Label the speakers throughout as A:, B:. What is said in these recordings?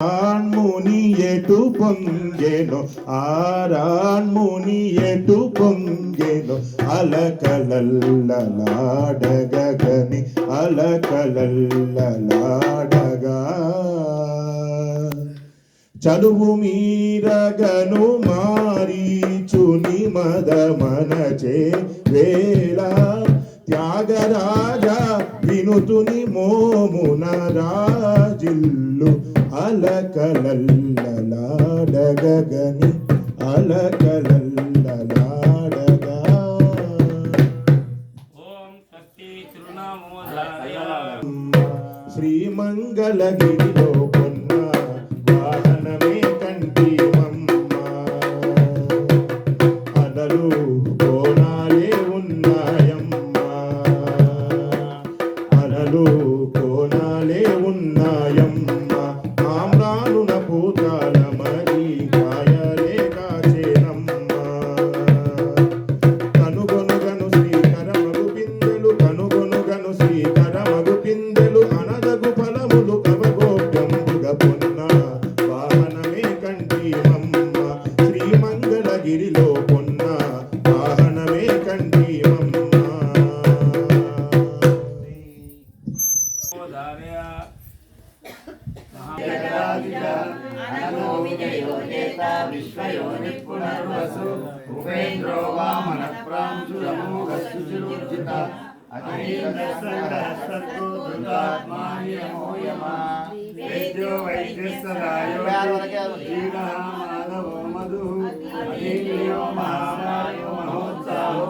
A: ఆరాన్ముని ఎటు పొంగెను ఆరాన్ముని ఎటు పొంగెను అలకలల్లలాడగని అలకలల్లలాడగా చలువు మీరగను మారీచుని మదమనచే వేళ త్యాగరాజ వినుతుని మోమున రాజిల్లు అలకలల్లలాడగని అలకలల్లలాడగా శ్రీమంగళగిరిలో కొన్న వాహనమే కంటి మమ్మ అదలు కోణాలే ఉన్నాయమ్మ అదలు కోణాలే ఉన్నాయమ్మ ఆమ్రానున పూతాల మరి కాయలే కాచేనమ్మ కనుగొనుగను శ్రీకరమగు పిందెలు కనుగొనుగను శ్రీకరమగు పిందెలు అనదగు ఫలములు కవగోప్యంబుగా పొన్న వాహనమే కంటి మమ్మ శ్రీమంగళగిరిలో పొన్న వాహనమే కంటి మమ్మ
B: ఉపేంద్రో వామన ప్రాంశురమోఘస్సు చిరుర్జిత వేద్యో వైద్యస్సదాయో మాధవో మధు మహామాయో మహోత్సాహో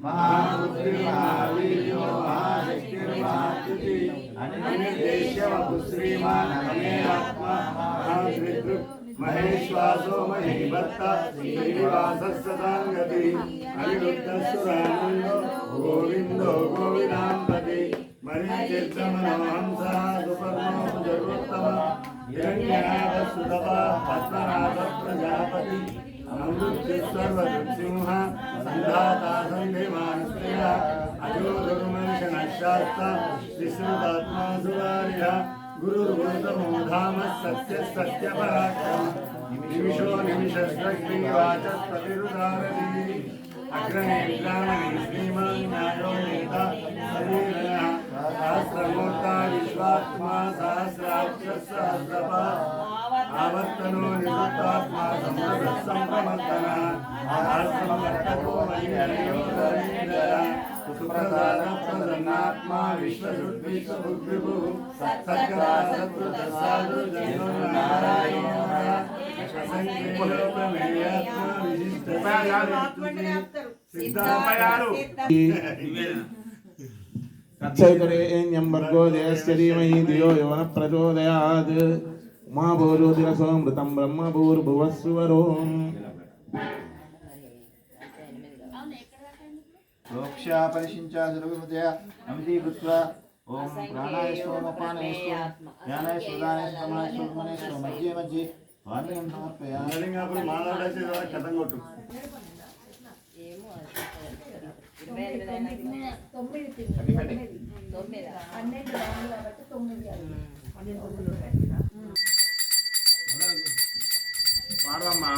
B: మహాబుద్ధి మహావీర్యో మహాశక్తిర్మహాత్యుతి అనిర్దేశ్యవపు శ్రీమాన్ అమేయాత్మా మహాద్విదృక్ మహేశ్వాసో మహీభర్త శ్రీనివాసస్సదాంగతి అనిరుద్ధసురానందో గోవిందో గోవిదాంపతి మరీచిర్దమనహంస సుపర్ణో జగోత్తమ హిరణ్యనాథ సుతప పద్మనాభ ప్రజాపతి అమృత్యుసర్వృత్సింహ సంధాతా సంధిమాన్ స్త్రియ అజోదుర్మనుషనశాస్త విశ్రుతాత్మా సువార్య గురుర్గౌతమో ధామ సత్య సత్య పరాక్రమ నిమిషో నిమిషస్వగ్నివాచస్పతిరుదారతి అగ్రనే విద్రామణి శ్రీమాన్ న్యాయో నేత శరీరః సహస్రమూర్త విశ్వాత్మా సహస్రాక్ష సహస్రపా ఆవర్తనో నిరుక్తాత్మా సంప్రద సంప్రమత్తన సహస్రమర్తకో మణిరయోధరీధర సుప్రసాద ప్రసన్నాత్మా విశ్వశుద్ధిశుద్ధిభు సత్కరా సత్కృతసాధు జనో నారాయణ అసంఖ్యేయ ప్రమేయాత్మా విశిష్ట సిద్ధాపయాలు
A: కచ్చైతరేణ్యం వర్గో జయస్య ధీమహి ధియో యో నః ప్రచోదయాత్ మా భూర్భువస్సుమృతం బ్రహ్మ భూర్భువస్సువరోం
B: లోక్ష్యా పరిశించా సురవిమతయ అమితి కృత్వా ఓం ప్రాణాయ శ్రోమపానాయ శ్రోమ జ్ఞానాయ శ్రోదానాయ శ్రమణాయ శ్రోమణాయ శ్రోమ మధ్య మధ్య వాణ్యం సమర్పయామి.
A: కథం కొట్టు పాడమ్మా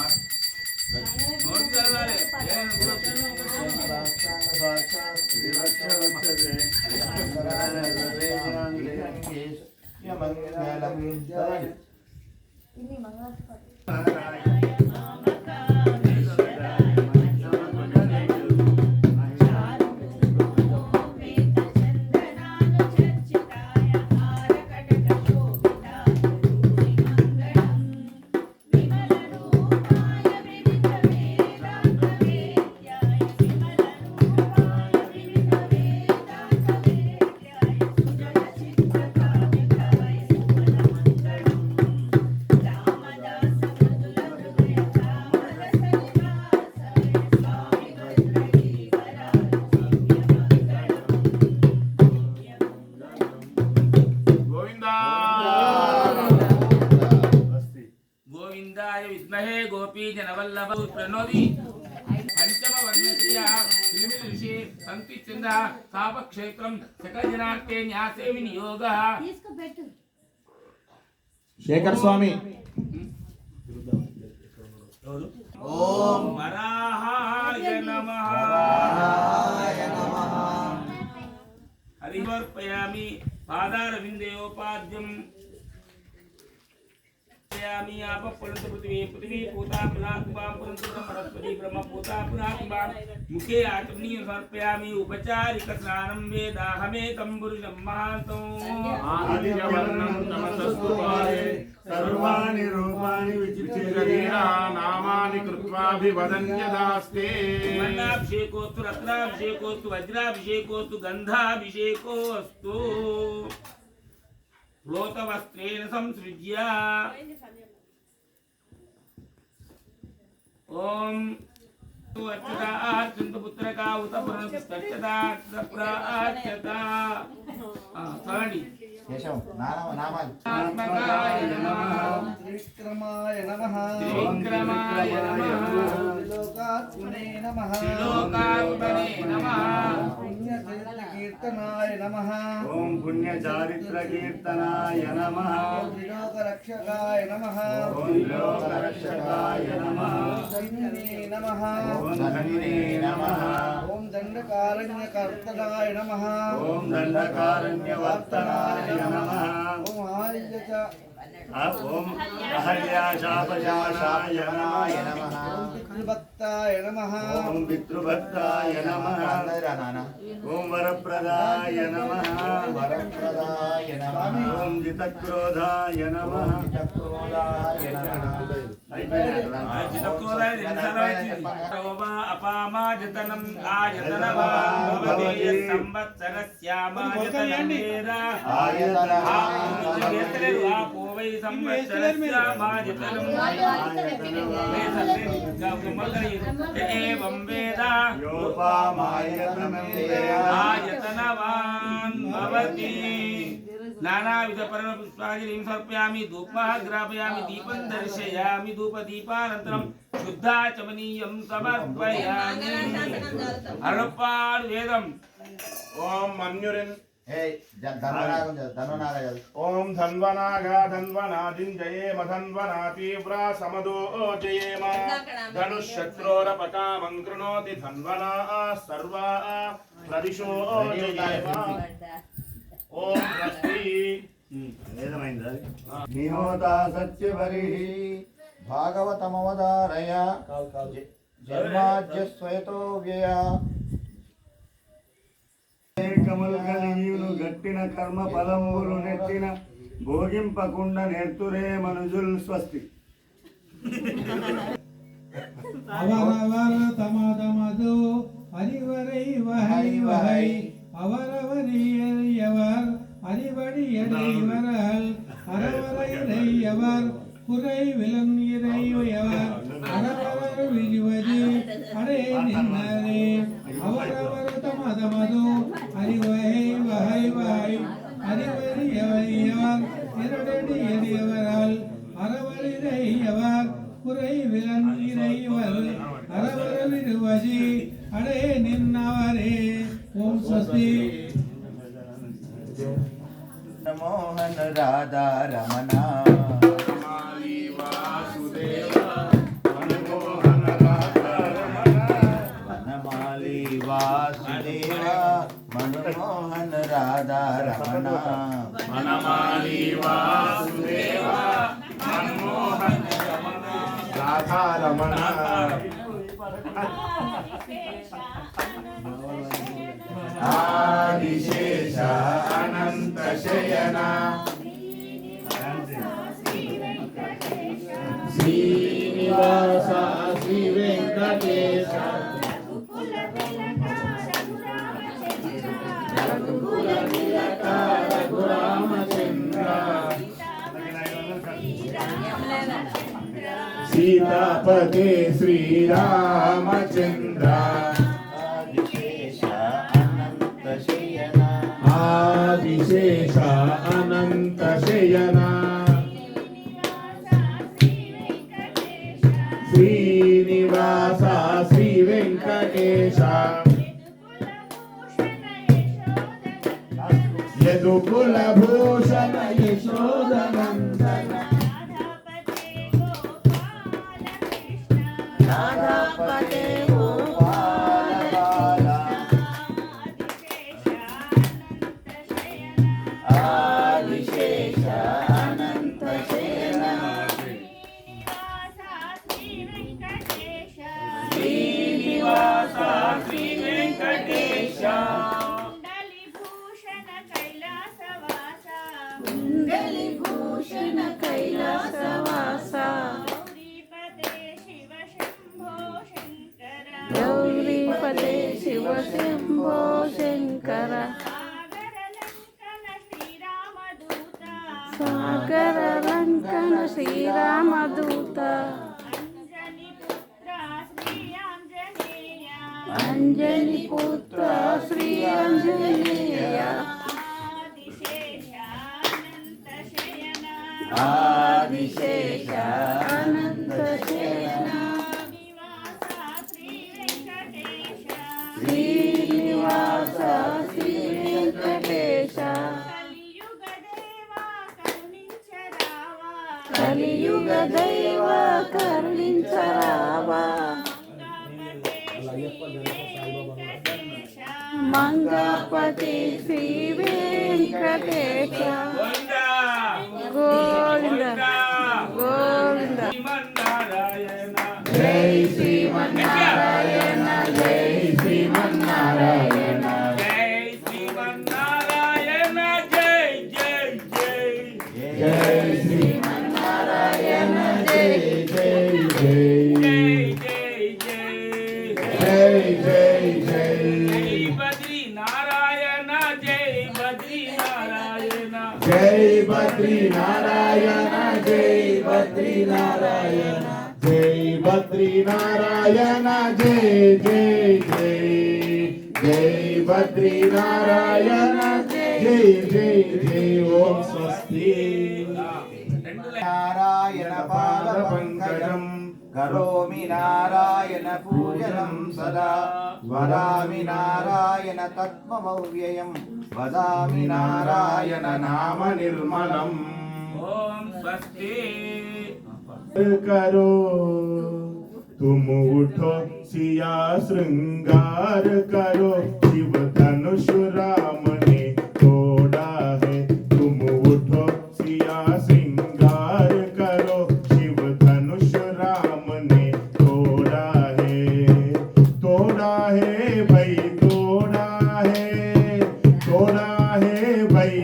C: जनवल्लभ प्रणोदी पंचम वर्णस्य ऋषि संतिचिंद साप क्षेत्रम सकल जनार्थे न्यासे विनियोगः
D: శేఖర్ స్వామి.
C: ఓం వరాహాయ నమః. హరివర్పయామి పాదారవిందేయోపాద్యం पृथ्वी पूता बृहस्पति ब्रह्म पूता मुखे आत्मनीय समर्पयामि उपचारिक स्नानं वेदाहमेकं पुरुषं महान्तम्
A: आदिवर्णं नमस्तुते सर्वाणि रूपाणि विचित्रीरा नामानि कृत्वाभिवदन्यदास्ते
C: वर्णाभिषेकोऽस्तु रत्नाभिषेकोऽस्तु वज्राभिषेकोऽस्तु गन्धाभिषेकोऽस्तु लोतवस्त्रेण संसृज्य ओम अच्युता अच्युत पुत्रका उत पुरस्कर्षता प्रअच्युता चलंడి
B: కేశవ్ నామాలు
C: ఆత్మకాయ నమః
E: త్రివిక్రమాయ నమః
C: త్రివిక్రమాయ నమః
E: త్రిలోకాత్మనే నమః
C: త్రిలోకాత్మనే నమః
E: పుణ్యచరిత్రకీర్తనాయ నమః
A: ఓం పుణ్యచారిత్రకీర్తనాయ నమః
E: త్రిలోకరక్షకాయ నమః
A: ఓం లోకరక్షకాయ నమః
E: ధన్యనే నమః
A: ఓం ధన్యనే నమః
E: ఓం దండకారణ్యకర్తనాయ నమః
A: ఓం దండకారణ్యవర్తనాయ నమః
E: ఓం ఆర్యచ
A: ఓం అహల్యాశాపశాయ నమః
E: ఓం పితృభక్తాయ నమః
A: ఓం పితృభక్తాయ నమః ఓం వరప్రదాయ నమః
B: వరప్రదాయ నమః
A: ఓం జితక్రోధాయ నమః
C: చిత్తక్రోధాయ నిరసనాయ అపామాజతనం ఆయతనవాన్ భవతి సంవత్సరస్యామాజతనం వేద ఆయతనః ఆపోవై సంవత్సరస్యామాజతనం ఏవం వేద
A: యోపామాయతనం
C: ఆయతనవాన్ భవతి नानाविध परम पुष्पांजलिं समर्पयामि धूपः ग्रापयामि दीपं दर्शयामि धूपदीपानन्तरं शुद्धाचमनीयं समर्पयामि अर्पाण वेदं ओम मन्युरन्
A: ओम धन्वनागा धन्वनादिं जयेम धन्वना तीव्रा समदो जयेम धनुशत्रोरपकामं कृणोति धन्वना सर्वा प्रदिशो जयेम ओम रस्ति
B: निहोता सत्यवरिः भागवतमवधारय जन्माद्य स्वयतो व्यय
A: కమల్గలియులు గట్టిన కర్మ ఫలంబులు నెట్టిన భోగింపకుండ నేర్తురే మనుజుల్ స్వస్తి
F: அவரவர் தமதமது அறிவரை வகை வகை அவரவரியவர் அறிவடி எடைவர்கள் அறவரையவர் குறை விலன் இறையவர் அறவரர் விழுவது அடே நின்னரே அவரவர் தமதமது அறிவகை வகை வகை அறிவறியவர் இரடடி எறியவர்கள் அறவரையவர் குறை விலன் இறைவர் அறவரர் விழுவது அடே நின்னவரே ஓம் ஸ்வஸ்தி
B: मोहन राधा रमणा वनमाली वासुदेव मनमोहन राधा रमणा
A: వనమాలి వాసుదేవ మన్మోహన రాధా రమణ ఆదిశేష అనంత శయన శ్రీనివాస శ్రీ వెంకటేశ సీతాపతే శ్రీరామచంద్ర
B: आदिशेष अनंत शयन
A: ఆదిశేష అనంత శయన శ్రీనివాస శ్రీ వెంకటేశ యదుకుల భూషణ యశోదనందన
D: राधापते
B: गोपालबाला आदिशेष अनंत शयन
C: श्रीनिवासा श्री वेंकटेश
D: कुंडलीभूषण कैलासवासा गौरीपदे शिव शंभो शंकर सागर लंकन श्रीरामदूत अंजनी पुत्र श्री अंजनेय
B: आदिशेष
D: अनंत शयन श्रीनिवास श्री वेंकटेश కలియుగ దైవ కరుణించరావా మంగపతి శ్రీ వెంకటేశ గోవింద గోవింద
B: जय श्रीमन्नारायण जय श्रीमन्नारायण
C: जय श्रीमन्नारायण जय जय जय
B: जय श्रीमन्नारायण जय जय जय
C: जय जय जय
B: जय जय जय
C: जय बद्री नारायण जय बद्री नारायण
B: जय बद्री नारायण जय बद्री नारायण जय बद्री नारायण जय जय जय जय बद्री नारायण जय जय जय ओम स्वस्ति नारायण पादपङ्कजं करोमि नारायण पूजनं सदा वदामि नारायण तत्त्वमव्ययं वदामि नारायण नाम निर्मलम्
C: ओम स्वस्ति
G: करो तुम उठो सिया श्रृंगार करो शिव धनुष राम ने तोड़ा है तुम उठो सिया श्रृंगार करो शिव धनुष राम ने तोड़ा है भाई तोड़ा है भाई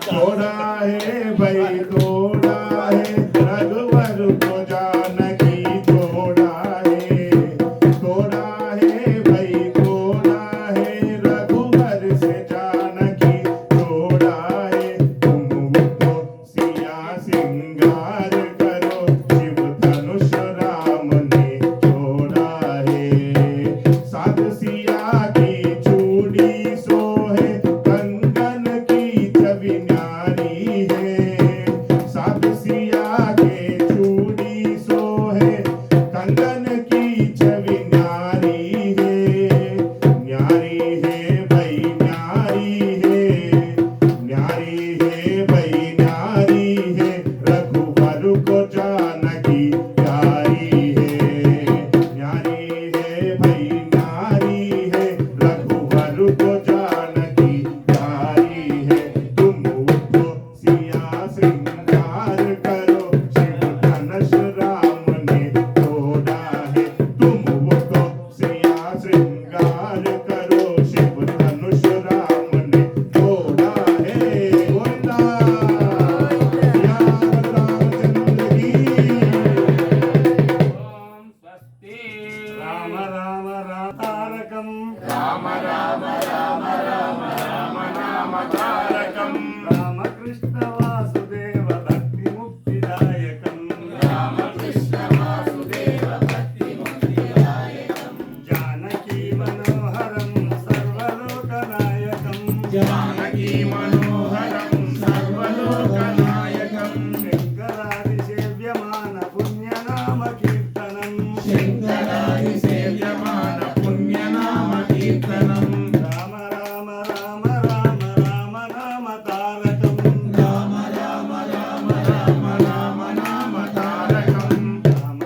G: तोड़ा है भाई तोड़ा है रघुवर को जानकी तोड़ा है भाई तोड़ा है रघुवर से जानकी तोड़ा है तुम उठो सिया श्रृंगार करो शिव धनुष राम ने तोड़ा है सात सिया की चूड़ी सोहे कंगन की छवि न्यारी है सात सिया के चूड़ी सोहे कंगन की छवि न्यारी है भाई न्यारी है भाई न्यारी है रघुवर को जानकी प्यारी है भाई न्यारी है रघुवर को जानकी प्यारी है तुम उठो सिया श्रृंगार करो शिव धनुष राम ने तोड़ा है तुम उठो सिया श्रृंगार करो शिव धनुष राम ने तोड़ा है गोविंदा सिया रामचंद्र की
C: ओम स्वस्ति
A: राम राम रातारकं
B: राम राम राम राम राम नाम तारकं
A: रामकृष्ण वासुदेव भक्ति मुक्तिदायकं
B: रामकृष्ण वासुदेव भक्ति मुक्तिदायकं
A: जानकी मनोहरं सर्वलोकनायकं
B: जानकी मनोहरं सर्वलोकनायकं
A: शङ्करादिसेव्यमान पुण्यनाम कीर्तनं
B: शङ्करादि सेव्यमान पुण्यनाम कीर्तनं
A: राम राम राम राम राम नाम तारकं
B: राम राम राम राम राम नाम तारकं
A: राम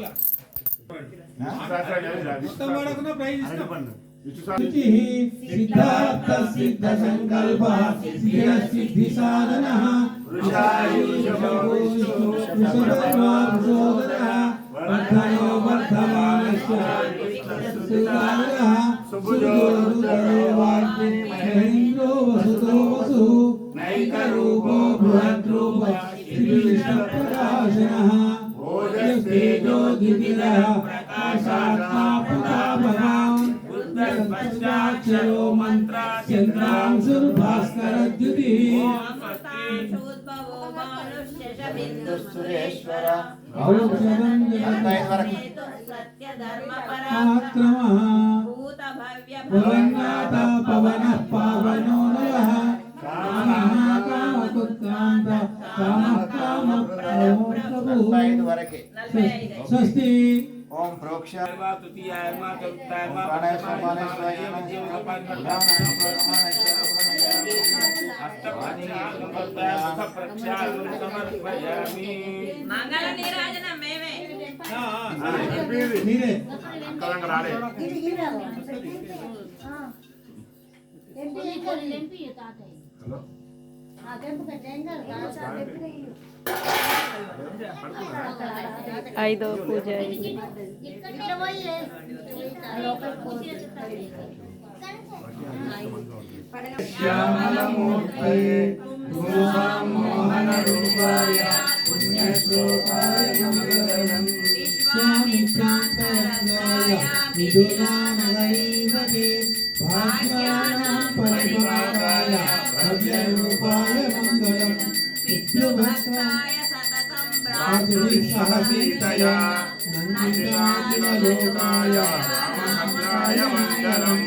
F: ఇట్లా
B: ఆ?
F: మొత్తం వాడకుండా ప్రైజ్ ఇస్తాం
G: విష్ణు
F: సిద్ధార్థ సిద్ధ సంకల్ప సిద్ధిర సిద్ధి సాధన వర్ధనో వర్ధమానస్య మహేంద్రో వసుతో వసు నైక రూపో బృహద్రూప శ్రీకృష్ణప్రకాశనః ఓజస్తేజో ద్వితీయః ప్రకాశాత్మా ప్రతాపవాన్ బుద్ధస్పష్టాక్షరో మంత్ర చంద్రాంశుర్భాస్కరద్యుతి
B: సురేశ్వర
F: ఔషధం భవన్నాథ పవనః పావనో నవః కామకుత్కాంత కామప్రభు
B: వరకే
F: స్వస్తి
B: ఓం ప్రోక్ష
C: తృతీయాయ చతుర్థాయ సమర్పయామి.
H: మంగళ నీరాజనం మేమే
F: మీరే
D: ఐదో పూజ అయింది.
A: శ్యామలమూర్తయే మోహన రూపాయ పుణ్యశ్లోకాయ మంగళం
F: స్వామికాంతరంగాయ విదురానగరీవతే భాగ్యానాం పరిపాలాయ భవ్యరూపాయ మంగళం పితృభక్తాయ
H: సతతం
F: ప్రార్థిసహ సీతయా
G: నందినాదివలోకాయ రామభద్రాయ మంగళం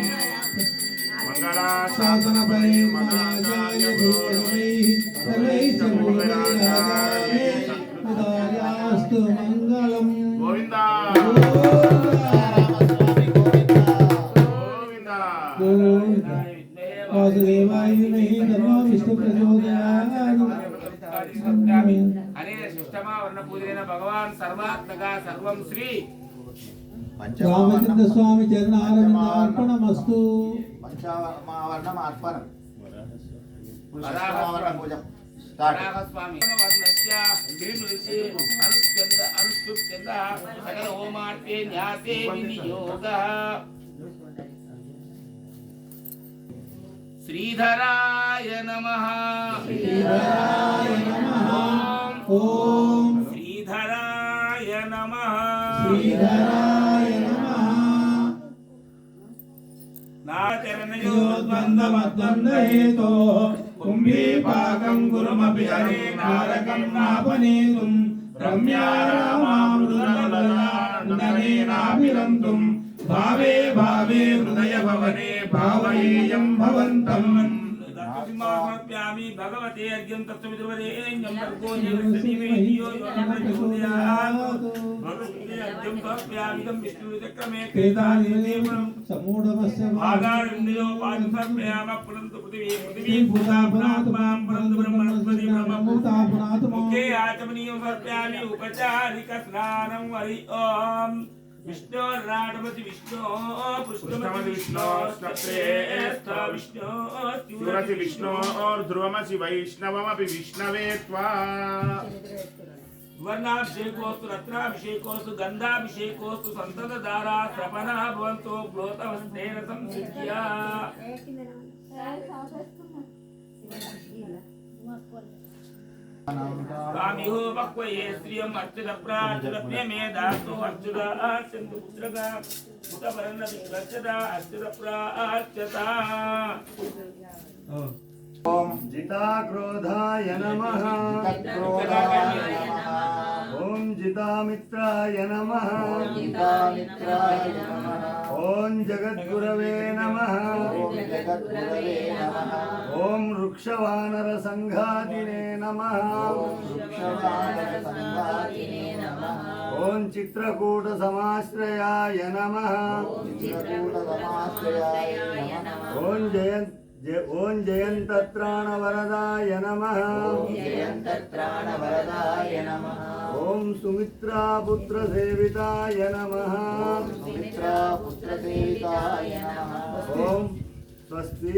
F: శాసన పరిమళాయ దోషమైః సర్వైః మూలైరాగాయ ఉదార్యాస్తు మంగళం
G: గోవిందా
F: గోవింద వాసుదేవాయ విద్మహే తన్నో విష్ణు ప్రచోదయాత్
C: అనే సుష్టమా వర్ణ పూజైన భగవాన్ సర్వాత్మక సర్వం శ్రీ
F: రామచంద్ర స్వామి చరణారవిందార్పణమస్తు
B: పంచమావర్ణం అర్పణం
C: వరాహ
B: పూజ స్టార్ట్
C: స్వామి వర్ణస్య శ్రీమృషి అనుష్ఠంద అనుష్ఠుప్చంద సకల హోమార్తే న్యాసే వినియోగః శ్రీధరాయ నమః
F: శ్రీధరాయ నమః ఓం
C: శ్రీధరాయ నమః
F: శ్రీధరాయ నమః
C: నాచరణయోద్వందమద్వందహేతో
F: కుంభీపాకం గురుమపి హరే నారకం నాపనేతుం రమ్యారామామృతనలనాభిరంతుం భావే భావే హృదయ భవనే భావయేయం భవంతం
C: సమర్ప్యామి భగవతే అర్ఘ్యం తత్సవితుర్వరేణ్యం భర్గో దేవస్య ధీమహి ధియో యో నః ప్రచోదయాత్ భగవతే అర్ఘ్యం సమర్ప్యామిదం విష్ణుచక్రమే
F: కేదానిదేవం సమూఢమస్య
C: ఆగారింద్రియో పాదం సమర్పయామ పునంతు పృథివీ పృథివీ
F: భూతాపునాత్మాం పరంతు బ్రహ్మణస్పతి బ్రహ్మభూతాపునాతు
C: ముఖే ఆచమనీయం సమర్ప్యామి ఉపచారిక స్నానం హరి ఓం विष्णु राडमति विष्णु पुष्पमति विष्णु श्रेष्ठ विष्णु
G: सूरति विष्णु और ध्रुवमसि वैष्णवमपि विष्णवे त्वा
C: वर्णाभिषेकोस्तु रत्नाभिषेकोस्तु गन्धाभिषेकोस्तु संततधारा श्रवणः भवन्तु प्रोतमस्तेन संसिद्ध्या स्वामी हो भक्वये श्रियम् अर्चित प्रार्चित मे दासो अर्चित अर्चन्तु पुत्रका उतपरन्न विश्वस्यता अर्चित प्रार्चता
B: ఓం
A: जिताक्रोधाय नमः
B: తత్క్రోధాయ నమః
A: ॐ जितामित्राय नमः
B: గీతామిత్రాయ నమః
A: ॐ जगद्गुरवे नमः
B: ఓం జగద్గురవే నమః
A: ॐ वृक्षवानरसङ्घातिने नमः
B: వృక్షవాహన సంవాదినే నమః
A: ॐ चित्रकूटसमाश्रयाय नमः
B: చిత్రకూటసమాశ్రయాయ నమః
A: ॐ जयन्तत्राणवरदाय नमः
B: జయంతత్రాణవరదాయ నమః
A: ఓం సుమిత్రా పుత్ర సేవితాయ నమః
B: సుమిత్రా పుత్ర సేవితాయ నమః
A: ఓం స్వస్తి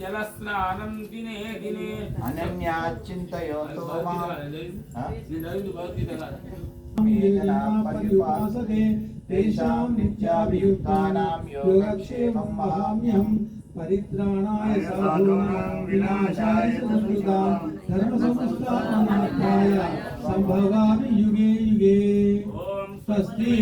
C: జలస్నానం దినే దినే
B: అనన్యాచింతయోతో మాం
F: ये जना पर्युपासते तेषां नित्याभियुक्तानां योगक्षेमं वहाम्यहं परित्राणाय साधूनां विनाशाय संस्कृतां धर्मसंस्थापनार्थाय सम्भवामि युगे युगे
C: ఓం
F: स्वस्ति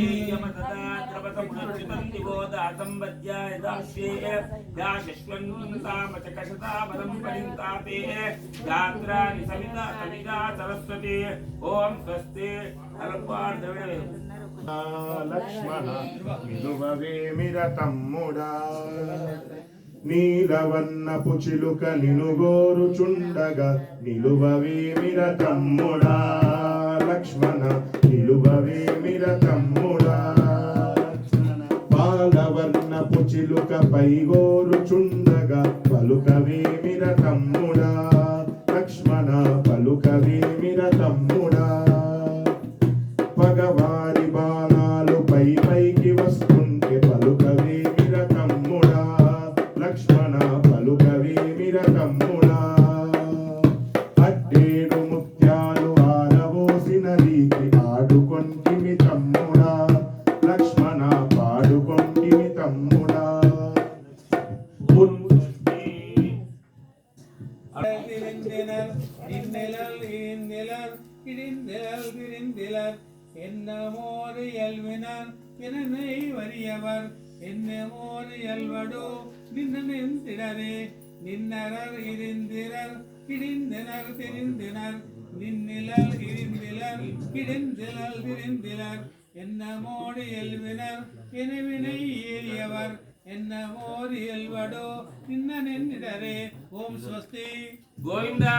C: సరస్వతి ఓం స్వస్తి
G: లక్ష్మణ విలువవేమిర తమ్ముడా నీలవన్నపు చిలుక నినుగోరుచుండగా నిలువవేమిర తమ్ముడా లక్ష్మణ నిలువవేమిర తమ్ముడా పాలవర్ణపు చిలుక పైగోరుచుండగా పలుకవేమిర తమ్ముడా లక్ష్మణ పలుకవేమిర తమ్ముడా పగవారి బాణాలు పై పైకి వస్తుంటే పలుకవేమిర తమ్ముడా లక్ష్మణ పలుకవేమిర తమ్ముడా అడ్డేడు ముత్యాలు ఆరవోసిన రీతి ఆడుకొంటిమి తమ్ముడా లక్ష్మణ పాడుకొంటిమి తమ్ముడా
F: என்னமோரு எல்வினர் என்னை வறியவர் என்னமோரு எல்வடோ நின்னெந்திடரே நின்னரர் இருந்திரர் கிடிந்தினர் தெரிந்தினர் நின்னிலர் இருந்திலர் கிடிந்திலர் தெரிந்திலர் என்னமோடு எல்வினர் எனவினை ஏறியவர் என்னமோரு எல்வடோ நின்னெந்திடரே ஓம் ஸ்வஸ்தி
C: గోవిందా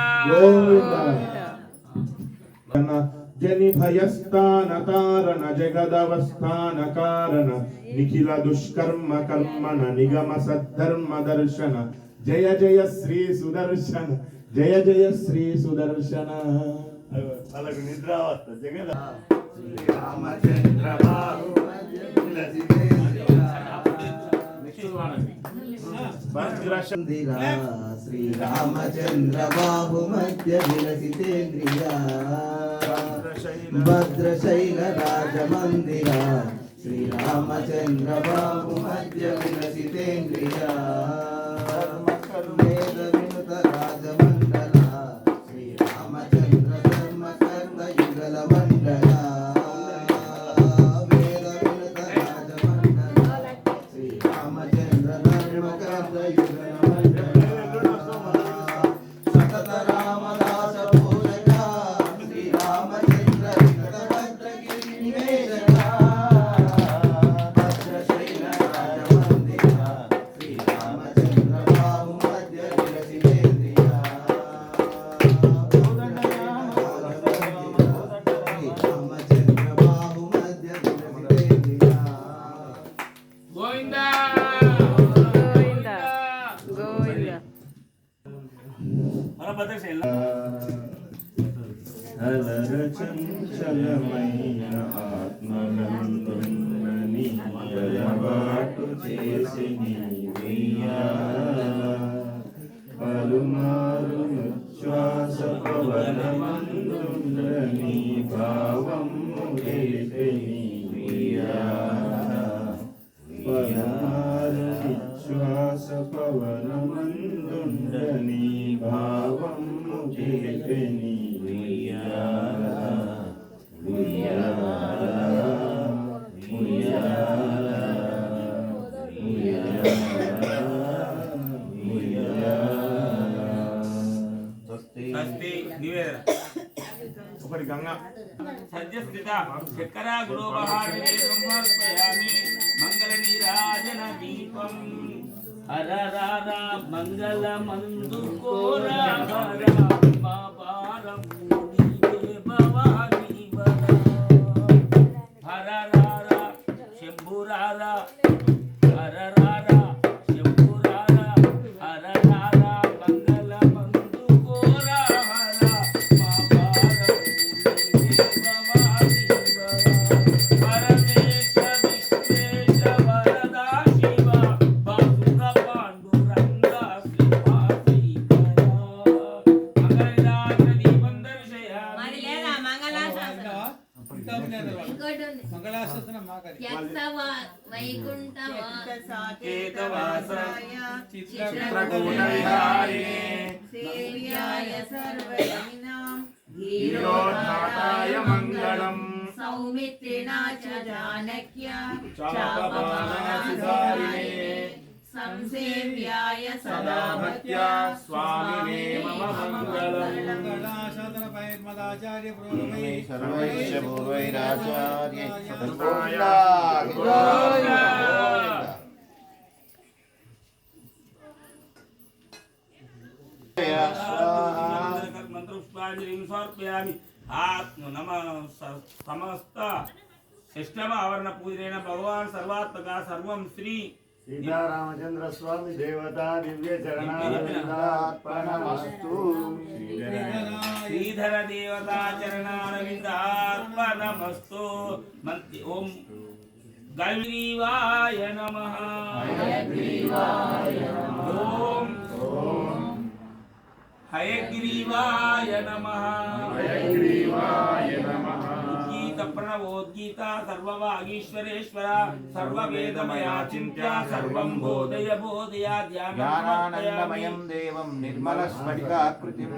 G: జని భయస్థాన తారణ జగదవస్థాన కారణ నిఖిల దుష్కర్మ కర్మణ నిగమ సద్ధర్మ దర్శన జయ జయ శ్రీ సుదర్శన జయ జయ శ్రీ సుదర్శన
A: వాళ్ళకు నిద్ర వస్తుంది జగద శ్రీరామచంద్ర బాబు
E: శ్రీరామచంద్ర బాబు మధ్య విలసితేంద్రియా భద్రశైల రాజమందిర శ్రీరామచంద్ర బాబు మధ్య విలసితేంద్రియా వేద వినుత రాజమండల శ్రీరామచంద్ర ధర్మకర్త యుగల మండల వేద వినుత రాజమండల శ్రీరామచంద్ర ధర్మకర్త యుగల మండల సతత రామదాస పూజక శ్రీరామచంద్ర విగత భద్రగిరి నివేశక భద్రశైల రాజమందిర శ్రీరామచంద్ర బాబు మధ్య విలసితేంద్రియా శ్రీరామచంద్ర బాబు మధ్య విలసితేంద్రియా
C: గోవిందా
D: గోవిందా గోవిందా
C: మన భద్రశైల
G: అలర చంచలమైన ఆత్మనందున్నని జయబాటు చేసి పలుమారు ఉచ్ఛ్వాస పవనమందుండని భావము గెలిపెని పలుమారు విశ్వాస పవనమందుండని భావము గెలిపెని
C: స్వస్తి నివేదన
G: ఒకటి గంగా
C: సద్యస్థిత చక్కరా గురోపహారి బ్రహ్మర్పయామి మంగళ నీరాజన దీపం హరరార మంగళ మందు కోరా మా పారం నీవే భవానీ వర హరరార శంభురార హరరార శంభురార హరరార మంగళ మందు కోరా మా పారం
F: మంగళాశాసనం మాకరి
C: కేతవాసాయ
G: చిత్రకూటవిహారిణే
H: సేవ్యాయ సర్వయమినాం
G: ధీరోద్ధాతాయ మంగళం
H: సౌమిత్రిణా చ జానక్య
G: చాపపానాసిధారిణే
H: సంసేవ్యాయ
G: సదా భక్త్యా స్వామినే మమ మంగళం
F: మంగళాశాసన పైర్మదాచార్య పురోగమై
B: సర్వైశ్చ పూర్వైరాచార్యై
G: సదాయ
C: మంత్రపుష్పాంజలిం సమర్పయామి ఆత్మ నమ సమస్త షష్టమ ఆవరణ పూజన భగవాన్ సర్వాత్మక సర్వం శ్రీ
A: సీతారామచంద్ర స్వామి దేవతా దివ్య చరణార్పణమస్తు.
C: శ్రీధర దేవతా చరణారవిందార్పణమస్తు. ఓం గైరీవాయ నమః. ఓం హయగ్రీవాయ నమః. ఉద్గీత ప్రణవోద్గీత సర్వవాగీశ్వరేశ్వర సర్వవేదమయా చింత్య సర్వం బోధయ బోధయ
B: జ్ఞానానందమయం దేవం నిర్మలస్ఫటికాకృతిం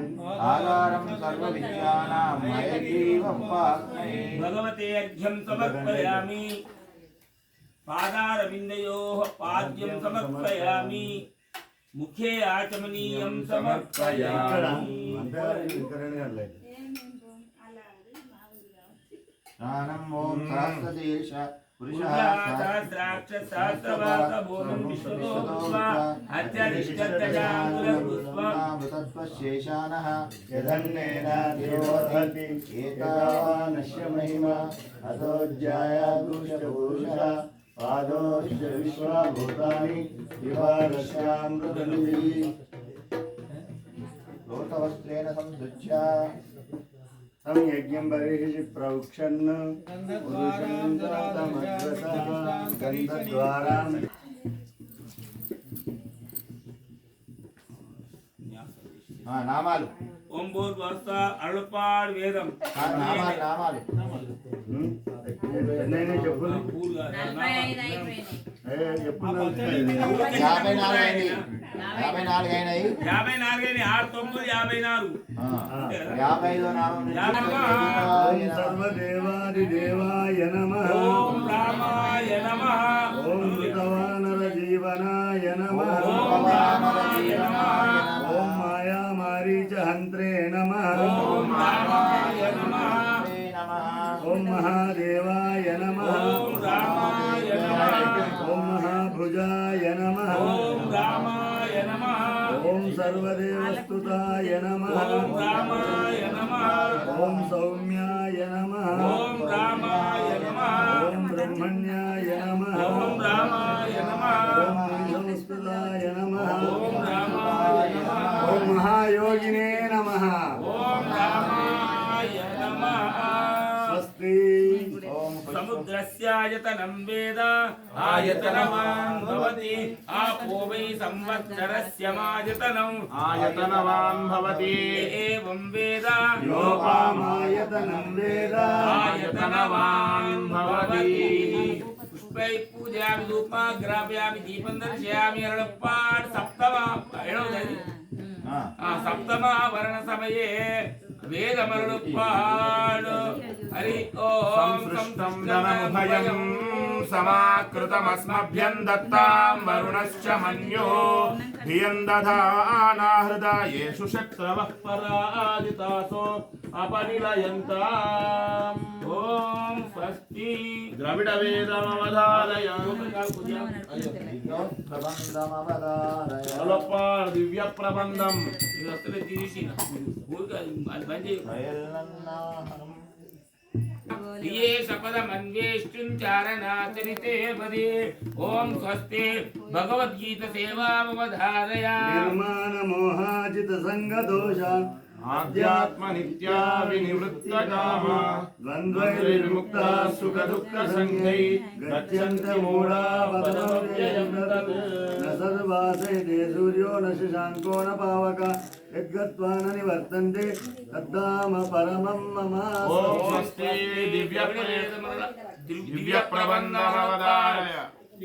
B: ఆధారం సర్వవిద్యానాం హయగ్రీవం వాగ్మయే
C: భగవతే అర్ఘ్యం సమర్పయామి. పాదారవిందయోః పాద్యం సమర్పయామి. ముఖే ఆచమనీయం సమర్పయామి.
B: స్నానం ఓం సహస్రశీర్ష పురుషః అమృతత్వశేషానః
A: యదన్నేనాధిరోధతి ఏతావానశ్య మహిమా అతోజ్యాయాదృష్టపురుషः పాదోశ్చ విశ్వాభూతాని విభారస్యామృతనిధిః
B: లోకవస్త్రేణ సంసృజ్య
A: తం యజ్ఞం బర్హిషి ప్రౌక్షన్ పురుషం జాతమగ్రసః గంధద్వారాం.
B: నామాలు
C: ఓం భూర్భువస్స అరుళపాడు వేదం.
B: నామాలు
A: ఎన్నైనా చెప్పు.
H: 45 అయిపోయినాయి.
A: ఎప్పుడు
B: 54 అయినాయి 54 అయినాయి
C: 54 6 9 54.
B: 55వ నామం
A: ఓం సర్వదేవాదిదేవాయ నమః.
C: ఓం రామాయ నమః.
A: ఓం మృతవానర జీవనాయ నమః.
C: ఓం రామాయ నమః.
A: ఓం మాయామారీచ హంత్రే నమః.
C: ఓం రామాయ నమః.
A: ఓం మహాదేవాయ నమః.
C: ఓం రామాయ నమః.
A: ఓం మహాభుజాయ నమః.
C: ఓం రామాయ నమః.
A: ఓం సర్వదేవస్తుతాయ నమః.
C: ఓం రామాయ నమః.
A: ఓం సౌమ్యాయ నమః.
C: ఓం రామాయ నమః.
A: ఓం బ్రహ్మణ్యాయ నమః.
C: ఓం రామాయ నమః.
A: ఓం సంస్కృతాయ నమః.
C: ఓం రామాయ నమః.
A: ఓం మహాయోగినే నమః.
C: ఓం రామాయ నమః.
A: స్వస్తి.
C: సముద్రస్యాయతనం వేద ఆయతనవాన్ భవతి ఆపో వై సంవత్సరస్య మాయతనం
G: ఆయతనవాన్ భవతి
C: ఏవం వేద
A: యోపామాయతనం వేద
C: ఆయతనవాన్ భవతి. పుష్పై పూజయామి ధూపమాగ్రాపయామి దీపం దర్శయామి అరుళప్పాడ్ సప్తమ ఏడవది సప్తమ వరణ సమయే వేదమరుళప్పాడ్. హరి ఓం
G: సంసృష్టం ధనముభయం సమాకృతమస్మభ్యం దత్తాం వరుణశ్చ మన్యో ధియం దధానా హృదయేషు శత్రవః పరాజితాసో అపనిలయంతాం.
C: ఓం స్వస్తి.
G: ద్రవిడ వేదమవధారయ అలపార్ దివ్య ప్రబంధం.
C: ఇది వస్తలే తీసి ఊరికే అది బంద్ చేయి. ప్రియే సపదమన్వేష్టుంచారణాచరితే పదే. ఓం స్వస్తి భగవద్గీత సేవామవధారయ.
A: నిర్మాణ మోహాజిత సంగదోష
G: ఆధ్యాత్మ నిత్యా వినివృత్త కామ
A: ద్వంద్వైర్విముక్తా సుఖ దుఃఖ సంఘై గచ్చంతి మూఢా పదమవ్యయం తత్ న సర్వాసైతే సూర్యో న శశాంకో న పావక యద్గత్వా న నివర్తంతే తద్ధామ పరమం మమ.
G: ఓం స్వస్తి దివ్య ప్రబంధమవదాయ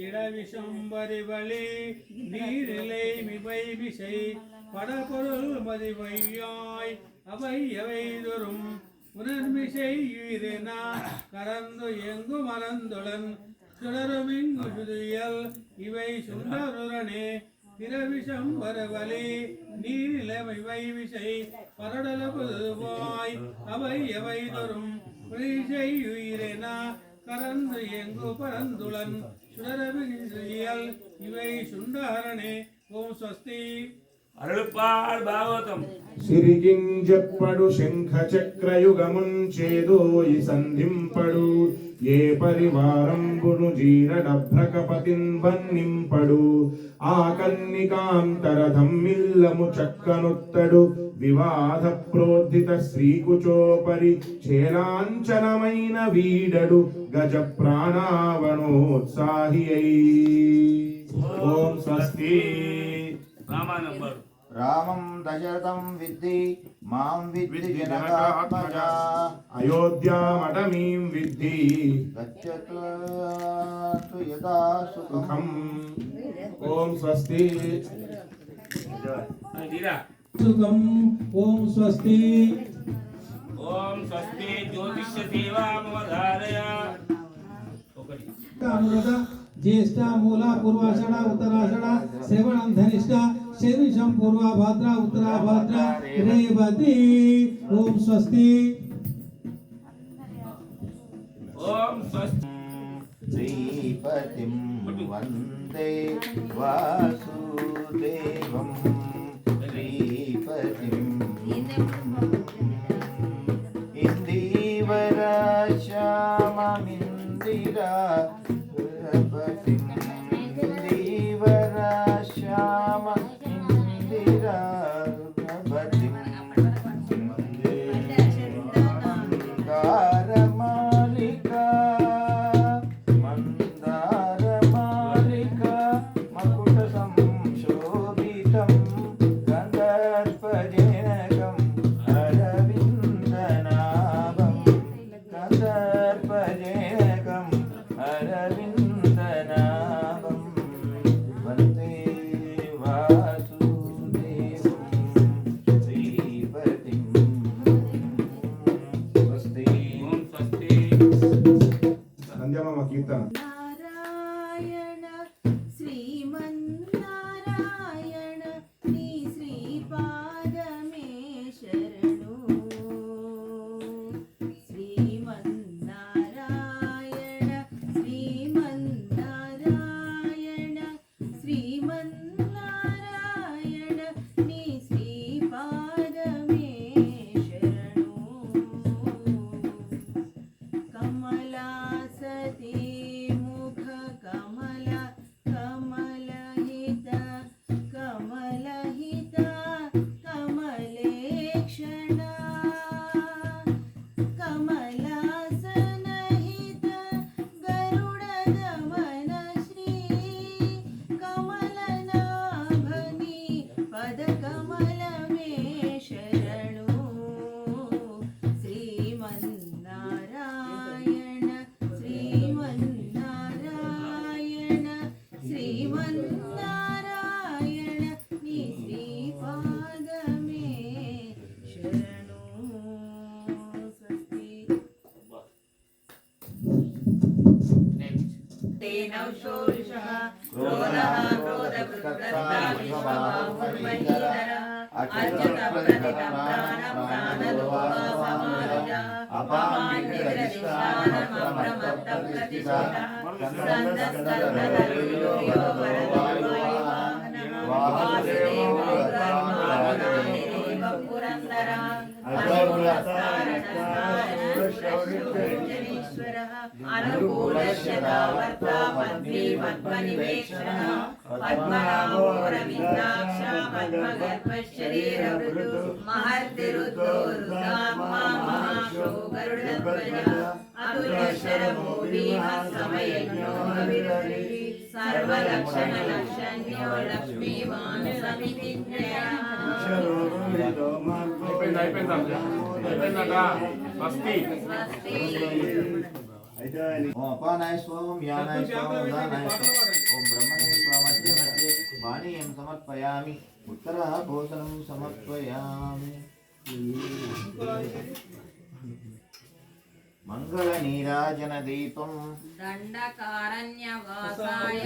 F: இடவிசம்பரி வழி நீரிலை மிவை விசை படபொருள் மதிவையாய் அவை எவை தோறும் உணர்மிசை ஈரெனா கரந்து எங்கு மறந்துளன் சுடருமிங்கு சுதியல் இவை சுந்தருரனே திரவிசம்பர வழி நீரிலை மிவை விசை பரடல பொதுவாய் அவை எவை தோறும் உணர்மிசை ஈரெனா கரந்து எங்கு பரந்துளன் சுடரவியல் இவை சுண்டஹரணே. ఓం స్వస్తి.
C: అరుళపాల్ భాగవతం.
G: సిరిగింజప్పడు శంఖ చక్రయుగముంచేదోయి సంధింపడు ఏ పరివారంబును జీరడభ్రకపతిన్ వన్నింపడు ఆ కన్నికాంతరధమ్మిల్లము చక్కనొత్తడు వివాద ప్రోద్ధిత శ్రీకుచోపరి చేలాంచనమైన వీడడు గజ ప్రాణావనోత్సాహి అయి. ఓం స్వస్తి.
C: రామా నంబర్.
B: రామం దశరథం విద్ధి మాం విద్ధి జనకాత్మజా
G: అయోధ్యామటమీం విద్ధి
B: గచ్చతు యదా సుఖం.
G: ఓం స్వస్తి.
F: సుఖం. ఓం స్వస్తి.
C: ఓం స్వస్తి జ్యోతిష్య సేవామవధారయ. ఒకటి.
F: అమృత జ్యేష్ఠ మూల పూర్వాషాఢ ఉత్తరాషాఢ శ్రవణం ధనిష్ట శీర్షం పూర్వభద్ర ఉత్తరాభద్ర రేవతి. ఓం స్వస్తి.
C: ఓం స్వస్తి.
B: శ్రీపతిం వందే వాసుదేవం శ్రీపతిం ఇందీవర శ్యామమిందిరా ఇందీవర శ్యామ ఇందిరా
G: సంధ్యామామ కీర్తన.
H: నారాయణ శ్రీమన్నారాయణ నీ శ్రీపాదమే శరణు. శ్రీమన్నారాయణ శ్రీమన్నారాయణ శ్రీమన్నారాయణ నీ శ్రీపాదమే శరణు. కమలా సతీ ముఖ కమల కమలహిత కమలహిత కమలేక్షణ కమలాసనహిత గరుడ గమన శ్రీ కమలనాభని పద కమలమే శరణు. శ్రీమన్నారాయణ శ్రీమన్నారాయణ శ్రీమన్నారాయణ నీ శ్రీపాదమే శరణు. స్వస్తి. తేనౌ శోషః క్రోధః క్రోధకృత్కర్తావిశ్వబాహుర్మహీధర అర్చత ప్రతితం ప్రాణం ప్రాణలోకసమారజ అపాన్నిగ్రహిష్టానమప్రమత్తం ప్రతిశోధః స్కందస్తనదరుయో వరదోయవాహనః వాసుదేవో పురందర महेश्वरः अनुकूलस्य दावर्ता पद्मी पद्मनिवेक्षणः पद्मनाभो रविन्द्राक्ष पद्मगर्भशरीरवृतो महर्तिरुद्धो रुद्रात्मा महाशो गरुडध्वजः अतुल्यशरभो भीमः समयज्ञो हविरति सर्वलक्षणलक्षण्यो लक्ष्मीवान् समितिज्ञयः
G: అయిపోయిందట స్వస్తి
B: ఓం అపానాయ స్వం యానాయ స్వం ఉదానాయ స్వం ఓం బ్రహ్మణే స్వం మధ్య మధ్య వాణీయం సమర్పయామి ఉత్తర భోజనం సమర్పయామి మంగళ నీరాజన దీపం
H: దండకారణ్యవాసాయ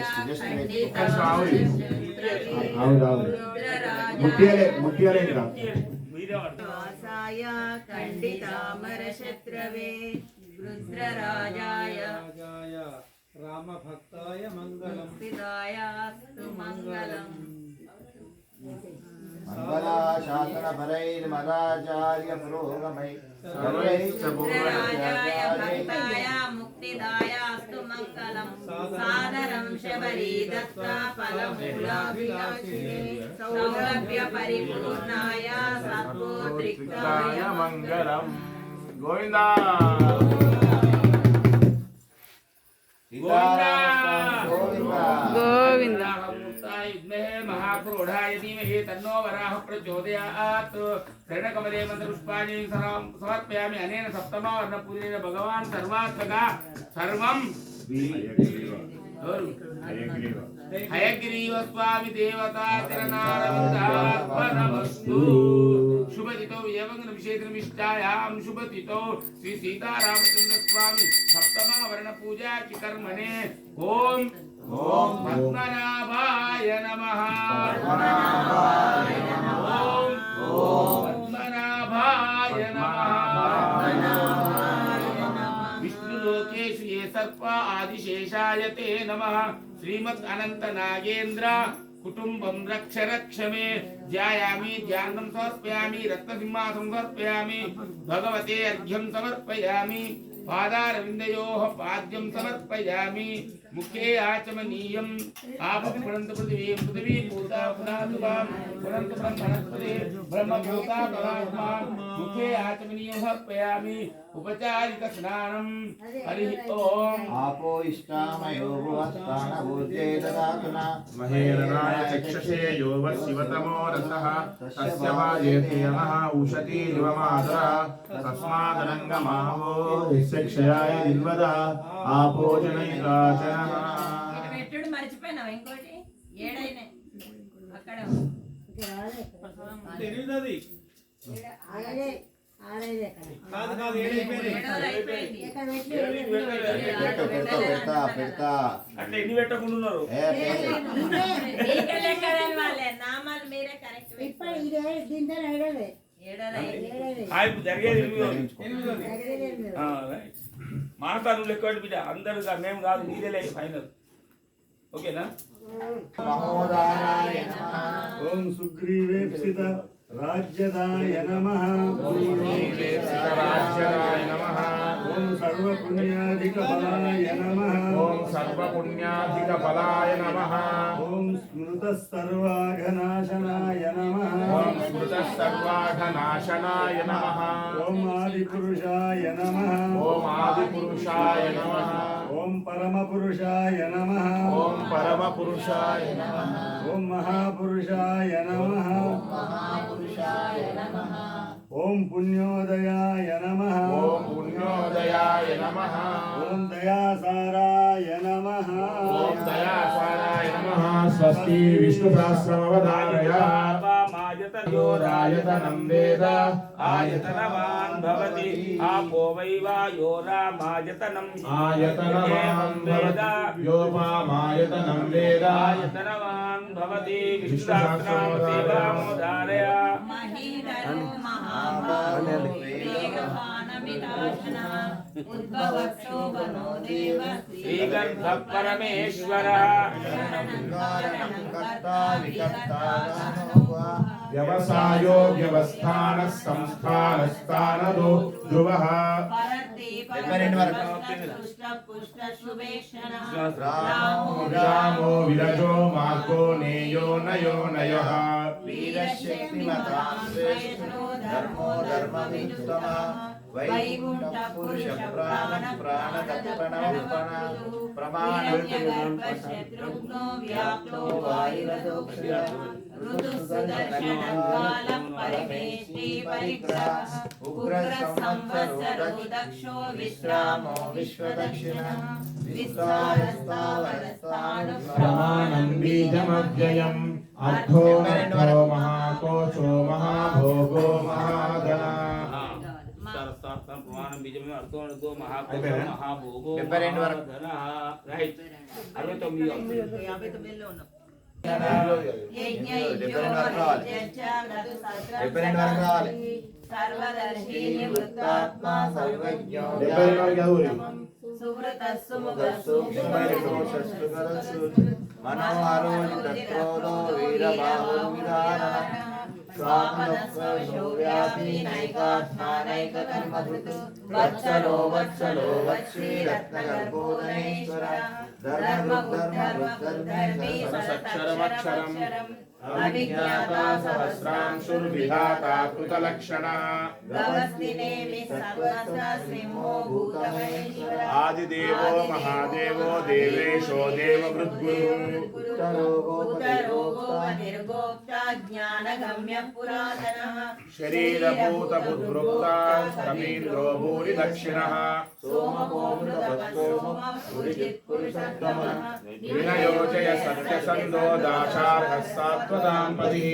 H: ఖండితాయ ఖండితామరశత్రవే రుద్రరాజాయ
F: రామభక్తాయ మంగళం
H: ముక్తిదాయాస్తు మంగళం
B: మంగళాశాసనపరైర్మదాచార్య పురోగమై
H: రుద్రరాజాయ భక్తాయ ముక్తిదాయాస్తు మంగళం సాదరం శబరీ దత్తా ఫలమూలాభిలాషినే సౌలభ్య పరిపూర్ణాయ సత్వోద్రిక్తాయ
G: మంగళం గోవిందా
D: గోవింద
C: महाक्रोधाय धीमहि तन्नो वराह प्रचोदयात् शरणकमले मन्त्रपुष्पाणि समर्पयामि अनेन सप्तमवर्णपूजेन भगवान् सर्वात्मका सर्वं हयग्रीव स्वामी देवता तिरनारविन्दार्पणमस्तु शुभतितो एवं विशेषमिष्टायां शुभतितो श्री सीतारामचंद्र स्वामी सप्तमवर्णपूजा कर्मणे ओम ओम पद्मनाभाय नमः ओम पद्मनाभाय नमः विष्णुलोकेषु ये सर्प आदिशेषाय ते नमः श्रीमद् अनंत नागेन्द्र कुटुंबं रक्ष रक्ष मे ध्यायामि ध्यानं समर्पयामि रत्नसिंहासनं समर्पयामि भगवते अर्घ्यं समर्पयामि पादारविन्दयोः पाद्यं समर्पयामि मुखे आचमनीयम् आपपुरन्त पृथिवीं पृथिवी भूता पुनातुवां पुरन्त ब्रह्मणस्पते ब्रह्मभूता परात्मा मुखे आचमनीयं समर्पयामि उपचारिक स्नानं हरिः ओम्
B: आपो इष्टामयो भुवस्तान भूते ददातुना
G: महेरणाय चक्षसे यो वशिवतमो रसः तस्य वाजेते यमः उशती दिवमादरः तस्मादरङ्गमावो शिक्षयाय दिन्वदः आपो जनयिताचनः
H: పెట్టుడు మర్చిపోయినావు ఇంకోటి ఏడైనా అక్కడ
F: ఎనిమిదది కాదు కాదు ఏడైపోయింది
B: పెడతా
C: అంటే ఎన్ని పెట్టకుంటున్నారు
H: వాళ్ళే నామాలు మీరే కరెక్ట్
C: ఇప్పుడు జరిగేది మానసాను లెక్క బిడ్డ అందరూ మేము కాదు మీదే ఫైనల్ ఓకేనా
A: ఓం సుగ్రీవేప్సిత రాజ్యదాయ నమః
G: రాజ్యరాయ నమః
A: ఓం సర్వపుణ్యాధిక బలాయ నమః
G: ఓం సర్వపుణ్యాధిక బలాయ నమః
A: ఓం స్మృత సర్వాఘనాశనాయ నమః
G: ఓం స్మృత సర్వాఘనాశనాయ నమః
A: ఓం ఆదిపురుషాయ నమః
G: ఓం ఆదిపురుషాయ నమః
A: ఓం పరమపురుషాయ నమః
G: ఓం పరమపురుషాయ నమః
A: ఓం మహాపురుషాయ నమః ఓం పుణ్యోదయాయ నమః
G: ఓం పుణ్యోదయాయ నమః
A: ఓం దయాసారాయ నమః
G: ఓం దయాసారాయ నమః స్వస్తి విష్ణు సహస్రమవధారయ योरायतनं वेद
C: आयतनवान् भवति आपो वै वायो रामायतनम्
G: आयतनवान् भवति यो मामायतनं वेद
C: आयतनवान् भवति विष्णुसहस्रनामसेवामोदारय
H: महीधरो महाभागो वेगवानमिताशनः उद्भवत्सो वनो देव
C: श्रीगर्भः परमेश्वरः
H: शरणं कर्ता विकर्ता
G: व्यवसायो व्यवस्थानः संस्थानस्तानदो ध्रुवः
H: भवति
G: रामो विरजो मार्गो नेयो नयो नयः
B: वीरशक्तिमतां श्रेष्ठो धर्मो धर्मविनुत्तमः वैकुण्ठ पुरुष प्राण प्राणतत्प्रणवपण
H: प्रमाणशत्रुघ्नो व्याप्तो वायुरदोक्षिण ऋतुसुदर्शनकालः परमेष्टि परिग्रह उग्रसंवत्सरो दक्षो विश्रामो विश्वदक्षिणः
G: प्रमाणं बीजमव्ययम् अर्थो महाकोशो महाभोगो महाधनः
C: प्रमाणं बीजमे अर्थो महाकोशो
B: అయిపోయిందా?
C: महाभोगो
B: 72 వరకు.
C: महाधनः రైట్ 69
H: सर्वदर्शी निवृत्तात्मा सर्वज्ञो सुव्रतः सुमुखः
B: मनोहरो तत्रोदो वीरबाहो विधानः स्वापदस्वशो व्यापी नैकात्मा नैककर्मकृत् वत्सलो वत्सलो वत्सीरत्नगर्भोदनेश्वर धर्मधर्मी
G: सत्क्षरमक्षरम् अविज्ञाता सहस्रांशुर्विधाता कृतलक्षणः
H: गवस्तिनेमि सर्वस्य सिंहो भूतमहेश्वर
G: आदिदेवो महादेवो देवेशो देववृद्गुरुः
H: उदरोगो निर्गोप्ता ज्ञानगम्य पुरातनः
G: शरीरभूतबुद्वृत्ता कवीन्द्रो भूरिदक्षिणः विनयोजय सत्यसन्धो दाशार्हः सात्वताम्पतिः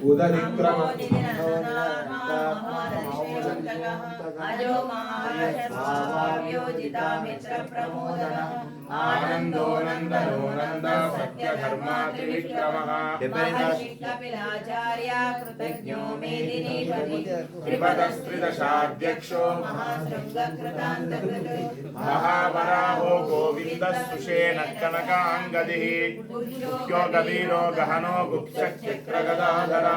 G: उदरिक्रम
H: अजो महायोजिता मित्र प्रमोदनः
G: आनन्दो नन्दनो नन्द सत्यधर्मा त्रिविक्रमः
H: कपिलाचार्य कृतज्ञो मेदिनीपति
G: त्रिपदस्त्रिदशाध्यक्षो
H: महाशृङ्गकृतान्तकृत्
G: महावराहो गोविन्दस्तुषेण कनकाङ्गदिः मुख्यो कबीरो गहनो गुप्तचक्रगदाधरा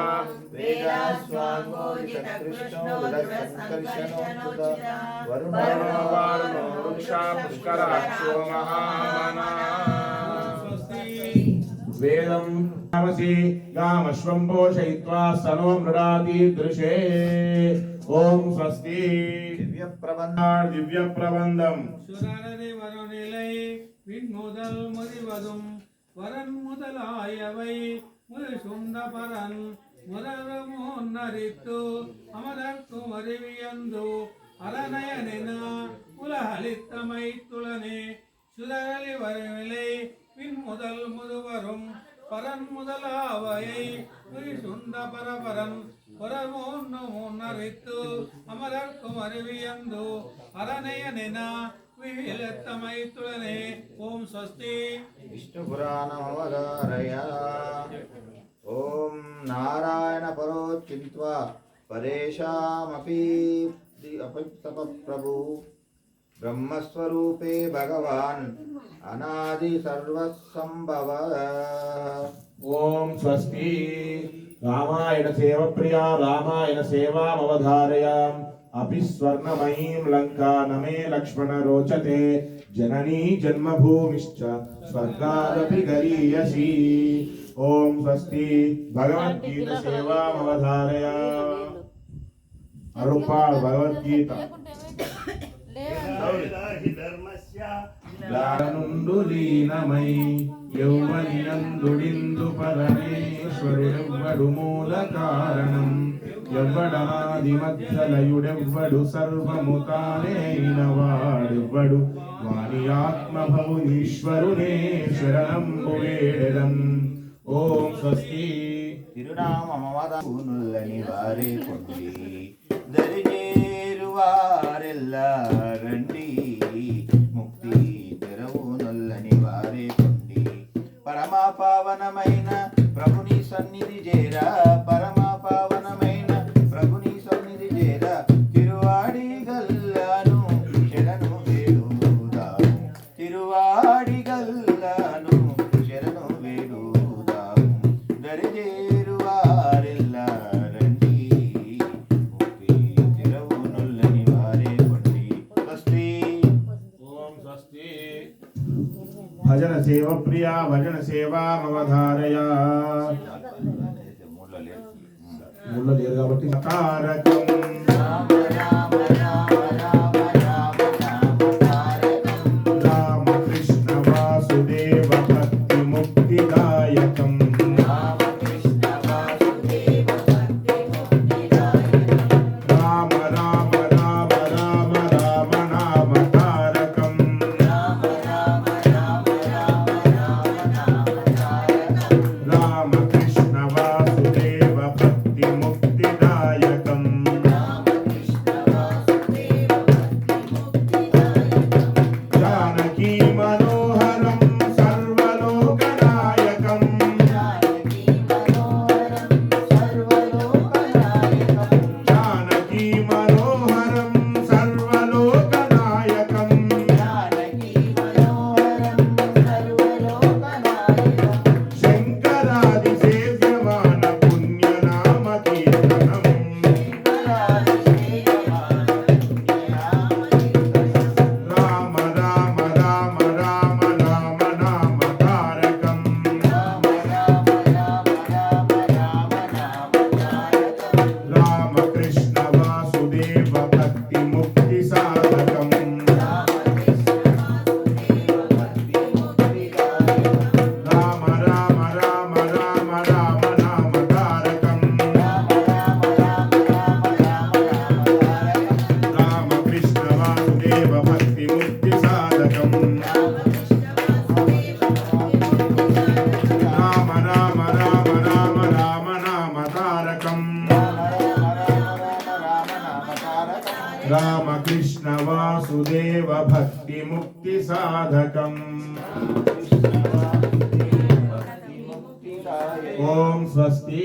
H: वेदास्वाङ्गोजितकृष्णो दृढसङ्कर्षणोचिता
G: वरुणो वारुणो वृक्षा पुष्कराक्षो महामना वेदं नामसि गामश्वं पोषयित्वा सनो मृडातीदृशे ओम स्वस्ति दिव्यप्रबन्धं
F: சுரனரை வருநிலை விண்முதல் முறிவதும் வரன் முதலாயவை முது சுந்தபரன் முதலமுன்னரித்து அமரர்க்கும் அறிவியந்து அரணயனின உலகளித்தமை துளனே சுரலி வருநிலை விண்முதல் முதுவரும் பரன் முதலாவையை முது சுந்தபரபரன் ಹೊರಮೋನ್ನು ಮುನ್ನರಿತ್ತು ಅಮರರ್ಕು ಮರಿವಿಯಂದು ಅರನೆಯನೆನ ವಿಹಿಲೆತ್ತಮೈ ತುಳನೆ ಓಂ ಸ್ವಸ್ತಿ
B: विष्णु पुराणमवधारय ओम नारायण परो चिन्त्वा परेशामपि अपतप प्रभु ब्रह्मस्वरूपे भगवान् अनादि सर्वसंभव
G: ओम स्वस्ति रामायण सेवप्रिया रामायण सेवामवधारयाम् अपि स्वर्णमयीं लङ्का न मे लक्ष्मण रोचते जननी जन्मभूमिश्च स्वर्गादपि गरीयसी ओम स्वस्ति भगवद्गीता सेवामवधारया अरुपाल भगवद्गीता జ్ఞానుండులీనమై యౌవనియందుడిందు పరమేశ్వరుడెవ్వడు మూల కారణం ఎవ్వడాది మధ్యలయుడెవ్వడు సర్వము తానేన వాడెవ్వడు వాని ఆత్మభవునీశ్వరునే శరణంబు వేడెదన్ ఓం స్వస్తి
B: తిరునామమవదనుల్లని వారే పొంది దరిజేరువారెల్లారండి ముక్తి తెరవునుల్లని వారే పొంది పరమా పావనమైన ప్రభుని సన్నిధి చేరా పరమా పావనమైన ప్రభుని సన్నిధి చేరా తిరువాడి గల్లాను శరణు వేడుదాము తిరువాడి గల్లాను శరణు వేడుదాము దరిజేరువారెల్లారండి
G: భజన సేవ ప్రియా భజన సేవామవధారయ
E: మూడులో లేరు కాబట్టి
G: తారకం రామకృష్ణ వాసుదేవ భక్తి ముక్తిదాయకం రామ రామ రామ రామ రామ నామ తారకం రామకృష్ణ వాసుదేవ భక్తి ముక్తిదాయకం జానకీ మనోహరం సర్వలోకనాయకం జానకీ మనోహరం సర్వలోకనాయకం శంకరాది సేవ్యమాన పుణ్యనామ కీర్తనం రామ రామ రామ రామ రామ నామ తారకం రామకృష్ణ వాసుదేవ భక్తి ముక్తి సాధకం రామ రామ రామ రామ రామ నామ తారకం రామకృష్ణ వాసుదేవ భక్తి ముక్తి సాధకం రామ రామ రామ రామ రామ నామ తారకం రామకృష్ణ వాసుదేవ భక్తి ముక్తి సాధకం ఓం స్వస్తి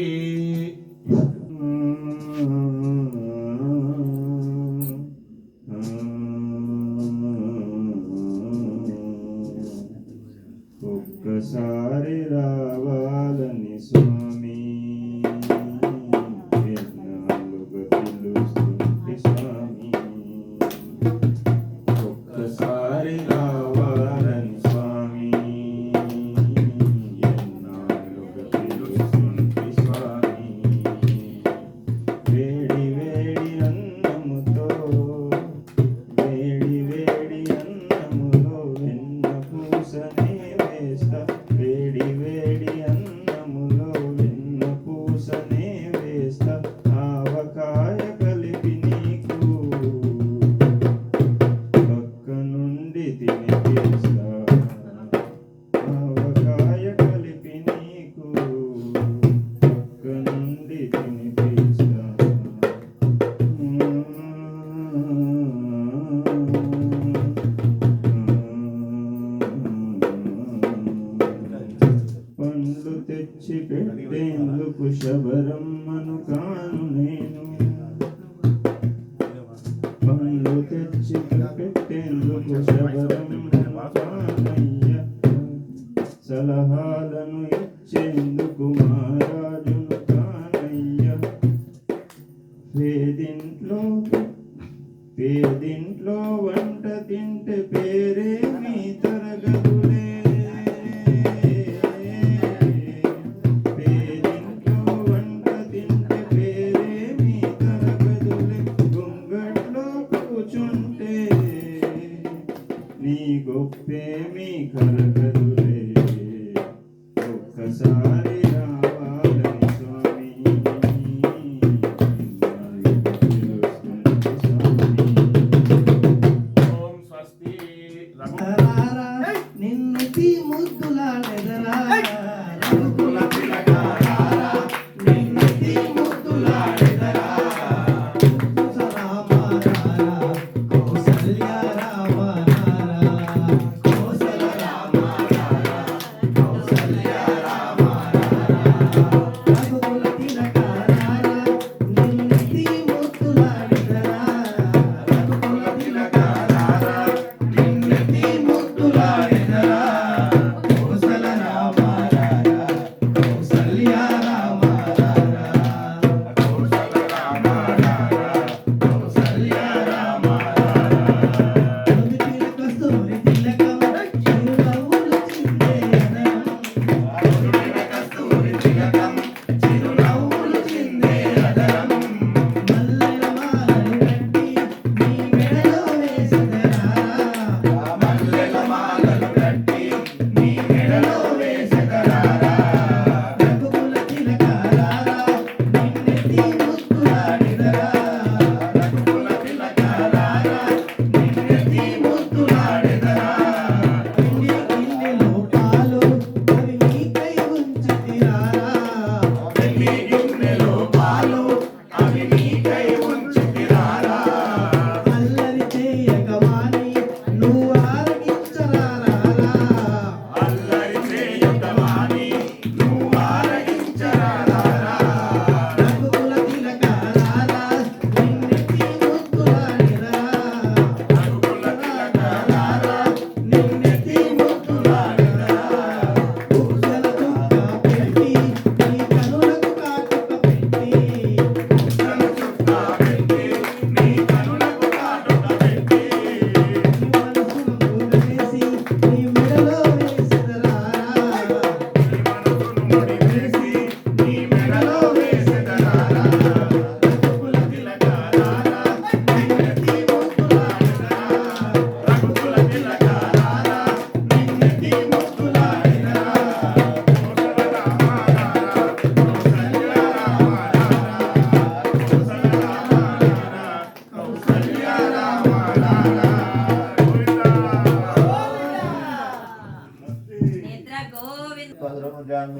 G: ఒక్కసారి రావాలని స్వామి ఎన్నాళ్ళుగా పిలుస్తుంది స్వామి ఒక్కసారి రావాలని స్వామి ఎన్నాళ్ళుగా పిలుస్తుంది స్వామి వేడి వేడి అన్నముతో వేడి వేడి అన్నములో వెన్న పూసనే వేస్తా వేడి వేడి అన్నములో వెన్న పూసనే వేస్తా ఆవకాయ కలిపి నీకు పక్క నుండి తినిపిస్తా ఆవకాయ కలిపి నీకు పక్క నుండి తినిపిస్తా పండ్లు తెచ్చి పెట్టేందుకు శబరమ్మను కాను నేను పండ్లు తెచ్చి పెట్టేందుకు శబరమ్మను కానయ్య సలహాలను ఇచ్చేందుకు మహారాజును కానయ్య పేదింట్లో వంట తింటే పేరేమీ తరగదులే పేదింట్లో వంట తింటే పేరేమీ తరగదులే గుంగట్లో కూచుంటే నీ గొప్పేమీ కరగదులే ఒక్కసారి రావాలని స్వామి ఓం స్వస్తి
E: నిన్నటి ముద్దులాడెదరా నిన్నటి ముద్దులాడెదరా రామ కౌసల్య రామ కౌసల రామ కౌసల్య రామ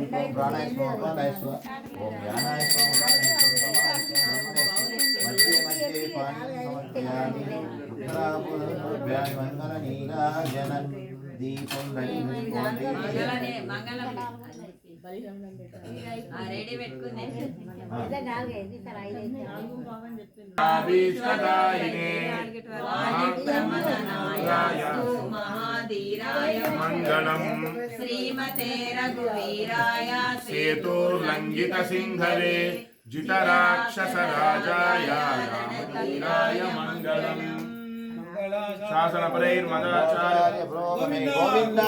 B: ओम प्राणाय स्वाहा अपानाय स्वाहा ओम ज्ञानाय स्वाहा उदानाय स्वाहा मध्य मध्य पानी समर्पयामि उत्तराभ्यां मंगल नीराजनं दीपं
H: రెడీ పెట్టుకుంది
G: మంగళం
H: శ్రీమతే రఘువీరాయ
G: సేతుర్లంఘిత సింధవే జితరాక్షసరాజాయ రామవీరాయ మంగళం శాసనపరైర్మదాచార్య
B: गोविंद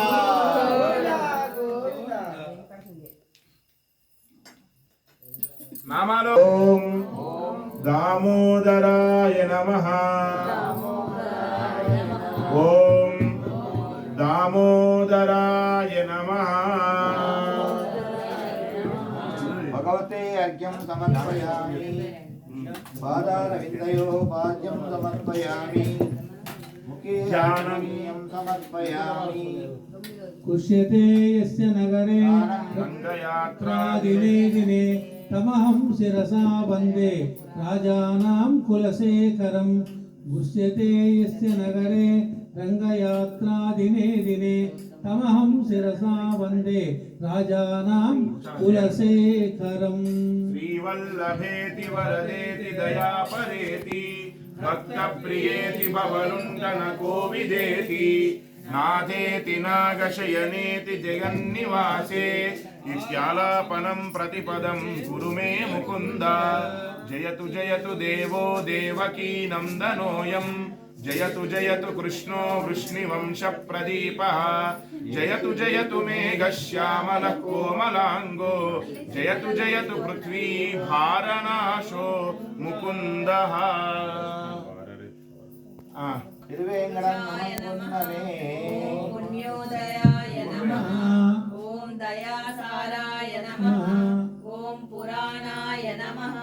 G: నామాలు ఓం దామోదరాయ నమః ఓం దామోదరాయ నమః
B: भगवते अर्घ्यं समर्पयामि पादारविन्दयोः पाद्यं समर्पयामि मुखे ध्यानं समर्पयामि
F: कुष्यते यस्य नगरे दिने दिने तमहं शिरसा वन्दे राजानां कुलशेखरं गुष्यते यस्य नगरे रङ्गयात्रा दिने दिने तमहं शिरसा वन्दे राजानां कुलशेखरम्
G: श्रीवल्लभेति वरदेति दयापरेति भक्तप्रियेति भवलुण्ठन कोविदेति नाथेति नागशयनेति जगन्निवासे इत्यालापनं प्रतिपदं कुरु मे मुकुन्द जयतु जयतु देवो देवकी नन्दनोऽयं जयतु जयतु कृष्णो वृष्णिवंशप्रदीपः जयतु जयतु मेघश्यामलः कोमलाङ्गो जयतु जयतु पृथ्वी भारनाशो मुकुन्दः
H: पुण्योदयाय नमः ओम दयासाराय नमः ओम पुराणाय नमः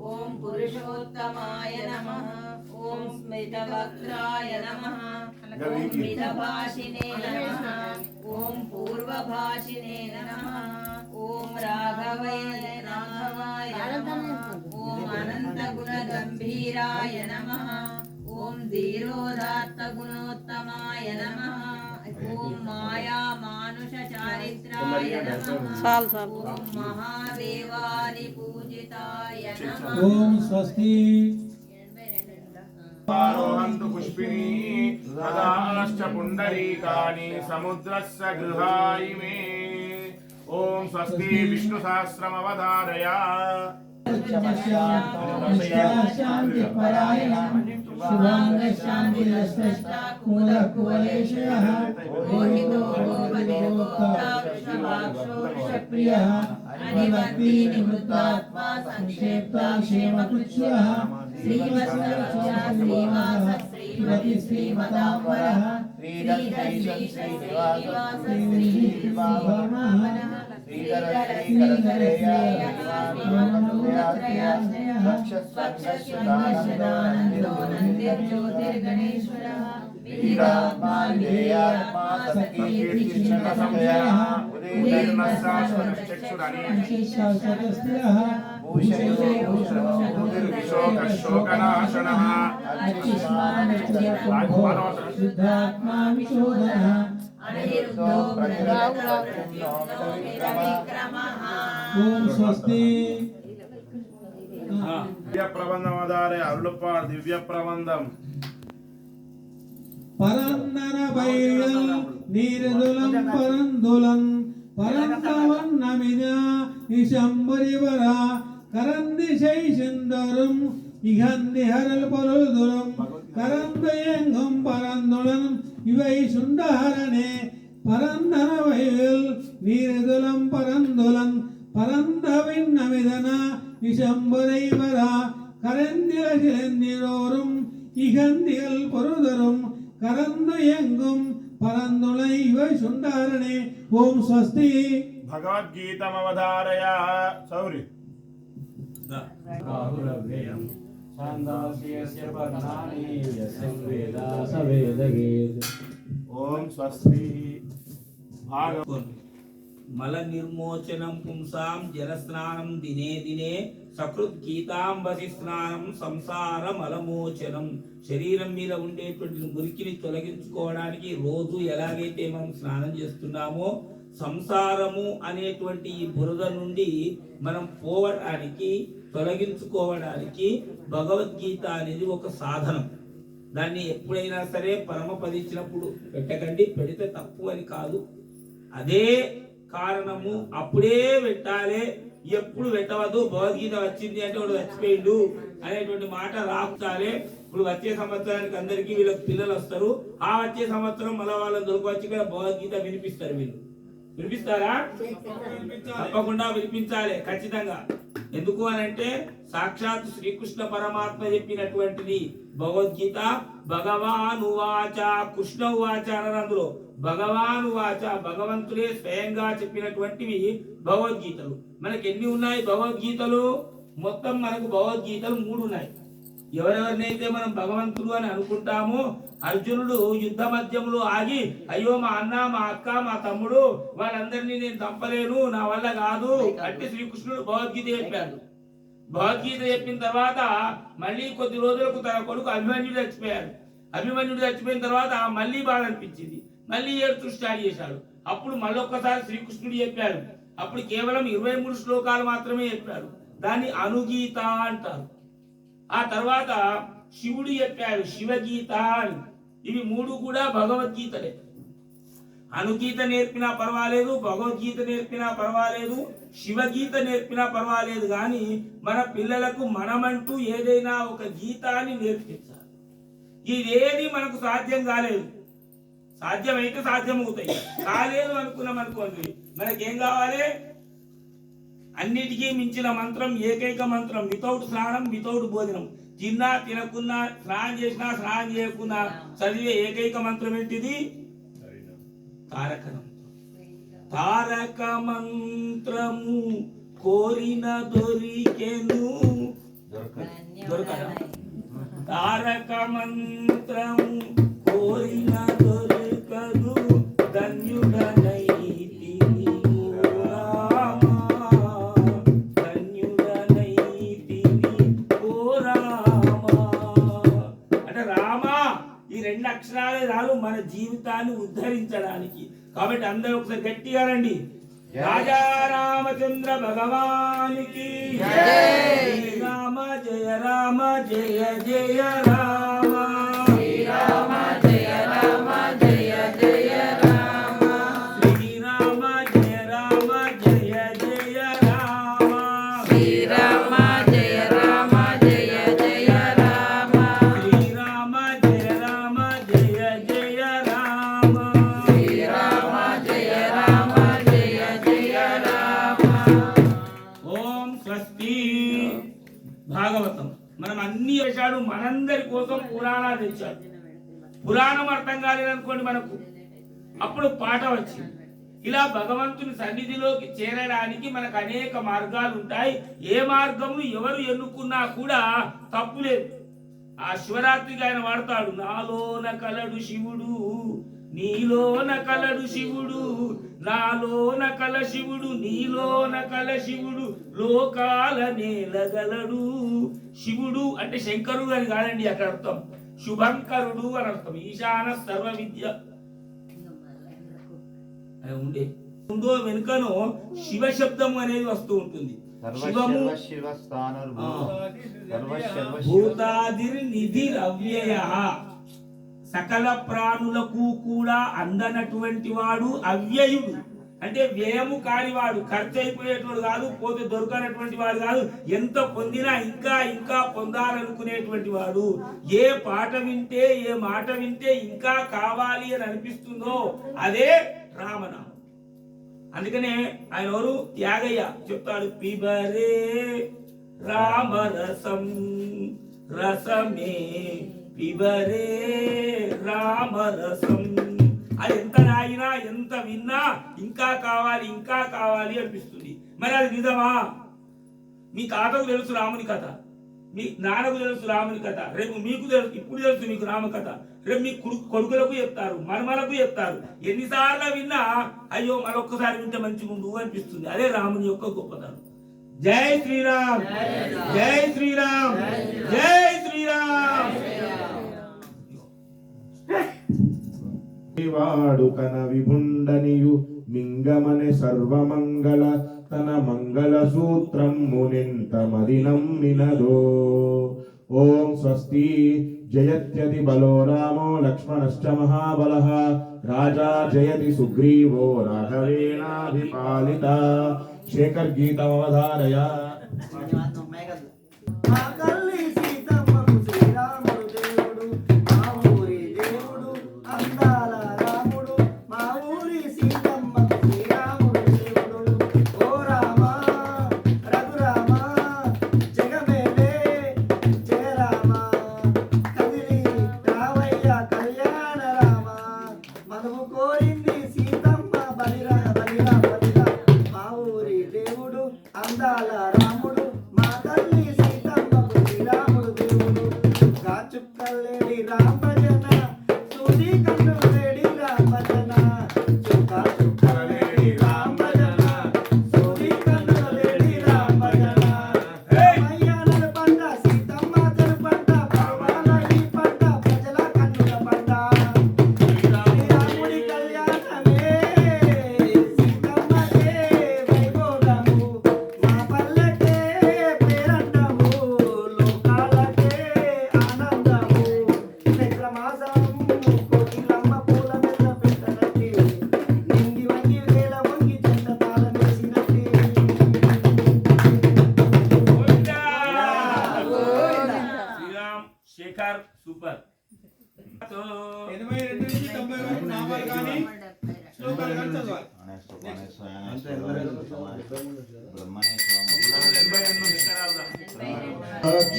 H: ओम पुरुषोत्तमाय नमः ओम स्मितवक्त्राय नमः ओम मितभाषिणे नमः ओम पूर्वभाषिणे नमः ओम राघवाय नमः ओम अनन्तगुणगम्भीराय नमः ओम धीरोदात्त गुणोत्तमाय नमः ओम माया मानुष चारित्राय नमः ओम महादेवादि पूजिताय नमः
F: ओम स्वस्ति
G: आरोहन्तु पुष्पिणी तदाश्च पुण्डरीकानि समुद्रस्य गृहाय मे ओम स्वस्ति विष्णु सहस्रमवधारय
E: शांति परायण शुभांग शांति रस्ता कुमुद कुवलेशयः
H: मोहितो गोपतिर्गोप्ता वृषभाक्षो
E: प्रियः अनिवर्ती निवृत्तात्मा संक्षेप्ता क्षेमकृच्छ्वः श्रीवत्सरक्षा श्रीवास श्रीमति श्रीमदाम्बरः श्रीधर श्रीवासः शुद्धात्मा विशोधनः
F: ओम स्वस्ति
G: दिव्य प्रबंधमदारे अरुळपाड दिव्य प्रबंधम
F: परन्दन बैल नीरदुलं परन्दुलं परन्तवन्नमिदा निशम्बरिवरा करन्दिशै सुन्दरं इगन्धि हरल परुदुलं करन्दयंगं परन्दुलं इवै सुन्दहरणे परन्दन बैल नीरदुलं परन्दुलं परन्दविन्नमिदना निशम्बरिवरा करन्दिलशिलेन्दिरोरुं इगन्धियल परुदुलं करंदु यंगुम परंदुलै इवै सुंदरणे ओम स्वस्ति
G: भगवद्गीतमवधारय सौरि ओम स्वस्ति भागवत
C: మల నిర్మోచనం పుంసాం జలస్నానం దినే దినే సకృత్ గీతాంబసి స్నానం సంసార మలమోచనం. శరీరం మీద ఉండేటువంటి మురికిని తొలగించుకోవడానికి రోజు ఎలాగైతే మనం స్నానం చేస్తున్నామో సంసారము అనేటువంటి ఈ బురద నుండి మనం పోవడానికి తొలగించుకోవడానికి భగవద్గీత అనేది ఒక సాధనం. దాన్ని ఎప్పుడైనా సరే పరమపదించినప్పుడు పెట్టకండి, పెడితే తప్పు అని కాదు, అదే కారణము. అప్పుడే పెట్టాలి, ఎప్పుడు పెట్టవద్దు. భగవద్గీత వచ్చింది అంటే వాడు చచ్చిపోయిండు అనేటువంటి మాట రాకుతాలే. ఇప్పుడు వచ్చే సంవత్సరానికి అందరికీ వీళ్ళకి పిల్లలు వస్తారు, ఆ వచ్చే సంవత్సరం మళ్ళీ వాళ్ళని దొరకొచ్చి ఇక్కడ భగవద్గీత వినిపిస్తారు. వీళ్ళు వినిపిస్తారా? తప్పకుండా వినిపించాలి ఖచ్చితంగా. ఎందుకు అని అంటే సాక్షాత్ శ్రీకృష్ణ పరమాత్మ చెప్పినటువంటిది భగవద్గీత. భగవాను వాచ కృష్ణ వాచ అని అందులో భగవాను వాచ, భగవంతుడే స్వయంగా చెప్పినటువంటివి భగవద్గీతలు. మనకి ఎన్ని ఉన్నాయి భగవద్గీతలు? మొత్తం మనకు భగవద్గీతలు 3 ఉన్నాయి. ఎవరెవరినైతే మనం భగవంతుడు అని అనుకుంటామో, అర్జునుడు యుద్ధ మధ్యంలో ఆగి అయ్యో మా అన్న, మా అక్క, మా తమ్ముడు వాళ్ళందరినీ నేను చంపలేను, నా వల్ల కాదు అంటే శ్రీకృష్ణుడు భగవద్గీత చెప్పాడు. భగవద్గీత చెప్పిన తర్వాత మళ్ళీ కొద్ది రోజులకు తన కొడుకు అభిమన్యుడు చచ్చిపోయాడు. అభిమన్యుడు చచ్చిపోయిన తర్వాత మళ్ళీ బాధ అనిపించింది, మళ్ళీ ఏడుస్తూ స్టార్ట్ చేశాడు. అప్పుడు మళ్ళొక్కసారి శ్రీకృష్ణుడు చెప్పాడు. అప్పుడు కేవలం 23 శ్లోకాలు మాత్రమే చెప్పాడు, దాన్ని అనుగీత అంటారు. ఆ తర్వాత శివుడు చెప్పాడు శివగీత అని. ఇవి 3 కూడా భగవద్గీతలే. అనుగీత నేర్పినా పర్వాలేదు, భగవద్గీత నేర్పినా పర్వాలేదు, శివగీత నేర్పినా పర్వాలేదు, కానీ మన పిల్లలకు మనమంటూ ఏదైనా ఒక గీతాన్ని నేర్పించాలి. ఇదేది మనకు సాధ్యం కాలేదు. సాధ్యమైతే సాధ్యమవుతాయి, కాలేదు అనుకున్నాం అనుకోండి, మనకేం కావాలి? అన్నిటికీ మించిన మంత్రం, ఏకైక మంత్రం, వితౌట్ స్నానం, వితౌట్ భోజనం. తిన్నా తినకున్నా, స్నానం చేసినా స్నానం చేయకున్నా చదివే ఏకైక మంత్రం ఏంటిది? తారక మంత్రం. తారక మంత్రము కోరిన దొరికెను దొరకదా? తారక మంత్రము కోరిన దొరకదు ధన్యుడనై అక్షరాలే రాలు మన జీవితాన్ని ఉద్ధరించడానికి. కాబట్టి అందరూ ఒకసారి గట్టిగా రండి. రాజా రామచంద్ర భగవానికి రామ జయ రామ జయ జయ రామ, శ్రీరామ జయ రామ జయ జయ రామ, శ్రీరామ జయ రామ జయ జయ రామ, శ్రీరామ జయ రామ జయ జయ రామ, శ్రీరామ జయ రామ జయ జయ రామ, శ్రీరామ జయ రామ జయ జయ రామ. ఓం స్వస్తి. భాగవతం మనం అన్ని చేశాడు, మనందరి కోసం పురాణాలు తెచ్చాడు. పురాణం అర్థం కాలేదనుకోండి మనకు, అప్పుడు పాట వచ్చింది. ఇలా భగవంతుని సన్నిధిలోకి చేరడానికి మనకు అనేక మార్గాలు ఉంటాయి. ఏ మార్గము ఎవరు ఎన్నుకున్నా కూడా తప్పులేదు. ఆ శివరాత్రికి ఆయన వాడతాడు, నాలోన కలడు శివుడు నీలోన కలడు శివుడు, నాలోన కల శివుడు నీలోన కల శివుడు, లోకాల నేలగలడు. శివుడు అంటే శంకరుడు అని కాదండి అక్కడ అర్థం, శుభంకరుడు అని అర్థం. ఈశాన సర్వ విద్య ఉండే ఉందో వెనుకనో శివ శబ్దం అనేది వస్తూ ఉంటుంది. శివము భూతాదిర్నిధిరవ్యయ, సకల ప్రాణులకు కూడా అందనటువంటి వాడు అవ్యయుడు. అంటే వ్యయము కానివాడు, ఖర్చు అయిపోయేటువంటి కాదు, పోతే దొరకనటువంటి వాడు కాదు, ఎంత పొందినా ఇంకా ఇంకా పొందాలనుకునేటువంటి వాడు. ఏ పాట వింటే, ఏ మాట వింటే ఇంకా కావాలి అని అనిపిస్తుందో అదే రామనామం. అందుకనే ఆయన ఎవరు? త్యాగయ్య చెప్తాడు, పిబరే రామరసం రసమే పిబరే రామరసం. అది ఎంత రాయినా ఎంత విన్నా ఇంకా కావాలి ఇంకా కావాలి అనిపిస్తుంది. మరి అది నిజమా? మీ తాతకు తెలుసు రాముని కథ. మీ నాన్నకు తెలుసు రాముని కథ, రేపు మీకు తెలుసు, ఇప్పుడు తెలుసు మీకు రామ కథ, రేపు మీ కొడుకులకు చెప్తారు, మనమలకు చెప్తారు. ఎన్నిసార్లు విన్నా అయ్యో మరొక్కసారి వింటే మంచిగా ఉండు అనిపిస్తుంది. అదే రాముని యొక్క గొప్పతనం. జై శ్రీరామ్, జై శ్రీరామ్, జై శ్రీరామ్.
I: వాడు కన విభుండనియు మింగమనే సర్వమంగళ తన మంగళ సూత్రం మునింత మదినమ్మినదో. ఓం స్వస్తి జయత్యతి బలో రామో లక్ష్మణశ్చ మహాబలః రాజా జయతి సుగ్రీవో రాఘవేణాభిపాలిత. శేఖర్ గీతమవధారయ.
C: శేఖర్ సూపర్.
F: 82 నుంచి 90 వరకు నామాలు కానీ శ్లోకాలు కానీ చదవాలి.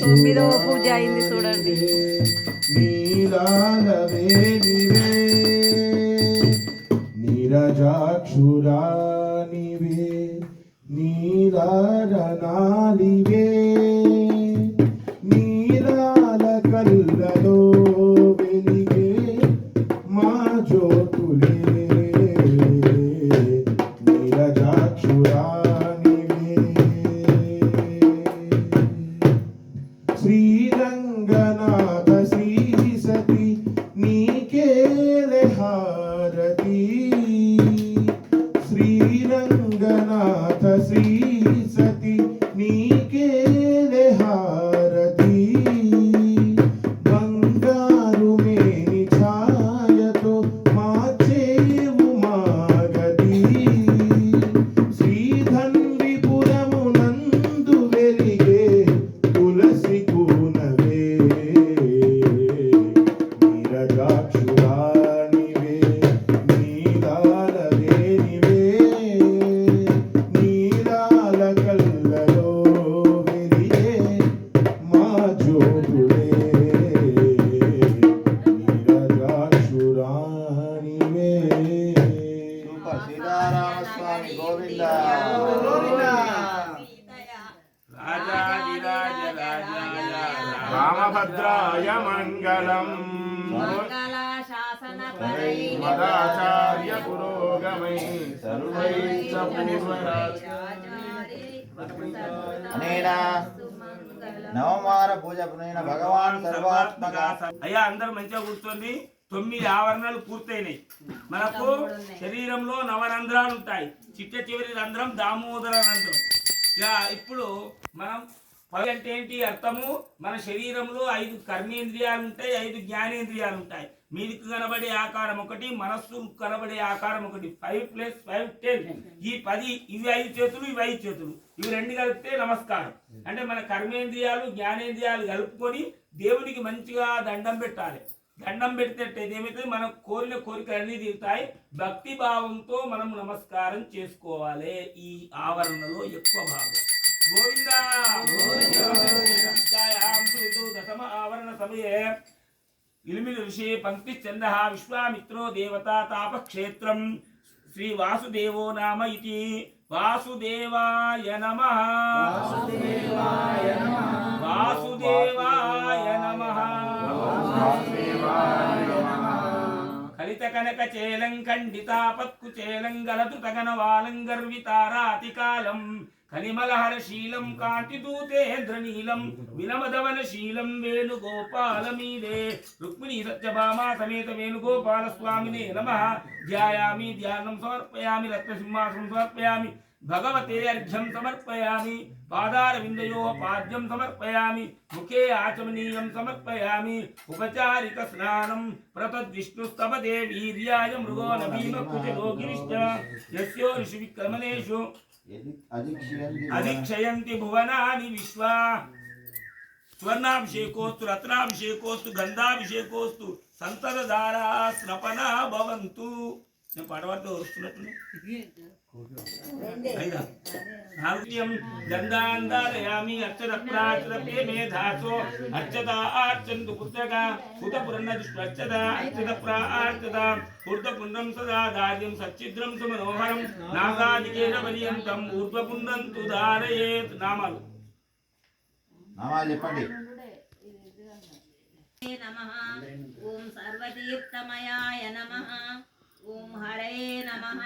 D: తొమ్మిదవ పూజ అయింది చూడండి.
I: నీలాలవే నివే నీరజాక్షురా నివే నీలారనాలివే నీలాల కల్లలో వెలిగే మా జ్యోతులే నీరజాక్షురా నివే. శ్రీరంగనాథ శ్రీ సతి నీకేలే హారతి. శ్రీరంగనాథ శ్రీ సతి నీకేలే హారతి. బంగారు మేని ఛాయతో మార్చేవు మాగది. శ్రీధన్విపురము నందు వెలిగే తులసి కూనవే నీరజాక్షురా నివే నీలాలవే నివే నీలాల కల్లలో వెలిగే మా జ్యోతులే నీరజాక్షురా నివే.
B: సూపర్. సీతారామస్వామి గోవింద.
C: రాజాదిరాజ రాజాయ
G: రామభద్రాయ మంగళం మదాచార్య పురోగమై సర్వైః
B: అనేనా నవమార పూజ పునైన భగవాన్ సర్వాత్మక.
C: అయ్యా అందరూ మంచిగా కూర్చోండి. 9 ఆవరణలు పూర్తయినాయి. మనకు శరీరంలో నవరంధ్రాలు ఉంటాయి. చిట్ట చివరి రంధ్రం దామోదర రంధ్రం. ఇప్పుడు మనం పది అంటే ఏంటి అర్థము? మన శరీరంలో 5 కర్మేంద్రియాలు ఉంటాయి, 5 జ్ఞానేంద్రియాలు ఉంటాయి. మీదికి కనబడే ఆకారం ఒకటి, మనస్సు కనబడే ఆకారం ఒకటి. 5 + 5 10. ఈ 10 ఇవి 5 చేతులు, ఇవి 5 చేతులు, ఇవి 2 కలిపితే నమస్కారం. అంటే మన కర్మేంద్రియాలు జ్ఞానేంద్రియాలు కలుపుకొని దేవునికి మంచిగా దండం పెట్టాలి. దండం పెడితే ఏమైతే మనం కోరిన కోరికలన్నీ తీరుతాయి. భక్తి భావంతో మనం నమస్కారం చేసుకోవాలి. ఈ ఆవరణలో ఎక్కువ భాగం గోవిందా. దశమ ఆవరణ సమయే ఇలిమిలి ఋషి పంక్తిశ్చంద విశ్వామిత్రో దేవతా తాపక్షేత్రం శ్రీ వాసుదేవో నామ ఇది వాసుదేవాయ నమః వాసుదేవాయ నమః కలిత కనక చేలం ఖండితాపత్కు చేలం గలతు తగనవాలం గర్వితారాతికాలం కనిమలహరశీలం కాంతిదూతేంద్రనీలం వినమదవనశీలం వేణుగోపాలమీదే రుక్మిణీ సత్యభామా సమేత వేణుగోపాల స్వామినే నమః ధ్యాయామి ధ్యానం సమర్పయామి రత్నసింహాసనం సమర్పయామి భగవతే అర్ఘ్యం సమర్పయామి పాదారవిందయో పాద్యం సమర్పయామి ముఖే ఆచమనీయం సమర్పయామి ఉపచారిక స్నానం ప్రతద్విష్ణుస్తపదే వీర్యాయ మృగో నభీమకుచలోగిరిశ్చ యస్యో ఋషి విక్రమణేషు అధిక్షయంతి భువనాని విశ్వా స్వర్ణాభిషేకోస్తు రత్నాభిషేకోస్తు గంధాభిషేకోస్తు సంతతధారా స్నపనా భవంతు. నేను పాడవాడితో వస్తున్నట్టు నాలుగ్యం గంధాంధారయామి అర్చనప్రాచరపే మేధాసో అర్చత ఆర్చంతు పుత్రక పుతపురన్నదిష్వచ్చత అర్చత ప్రార్చత ఊర్ధ్వపుండ్రం సదా దార్యం సచ్చిద్రం సుమనోహరం నాసాదికేన పర్యంతం ఊర్ధ్వపుండ్రం తు ధారయేత్. నామాలు
B: చెప్పండి.
H: నమః ఓం సర్వతీర్థమయాయ నమః ఓం హరయే నమః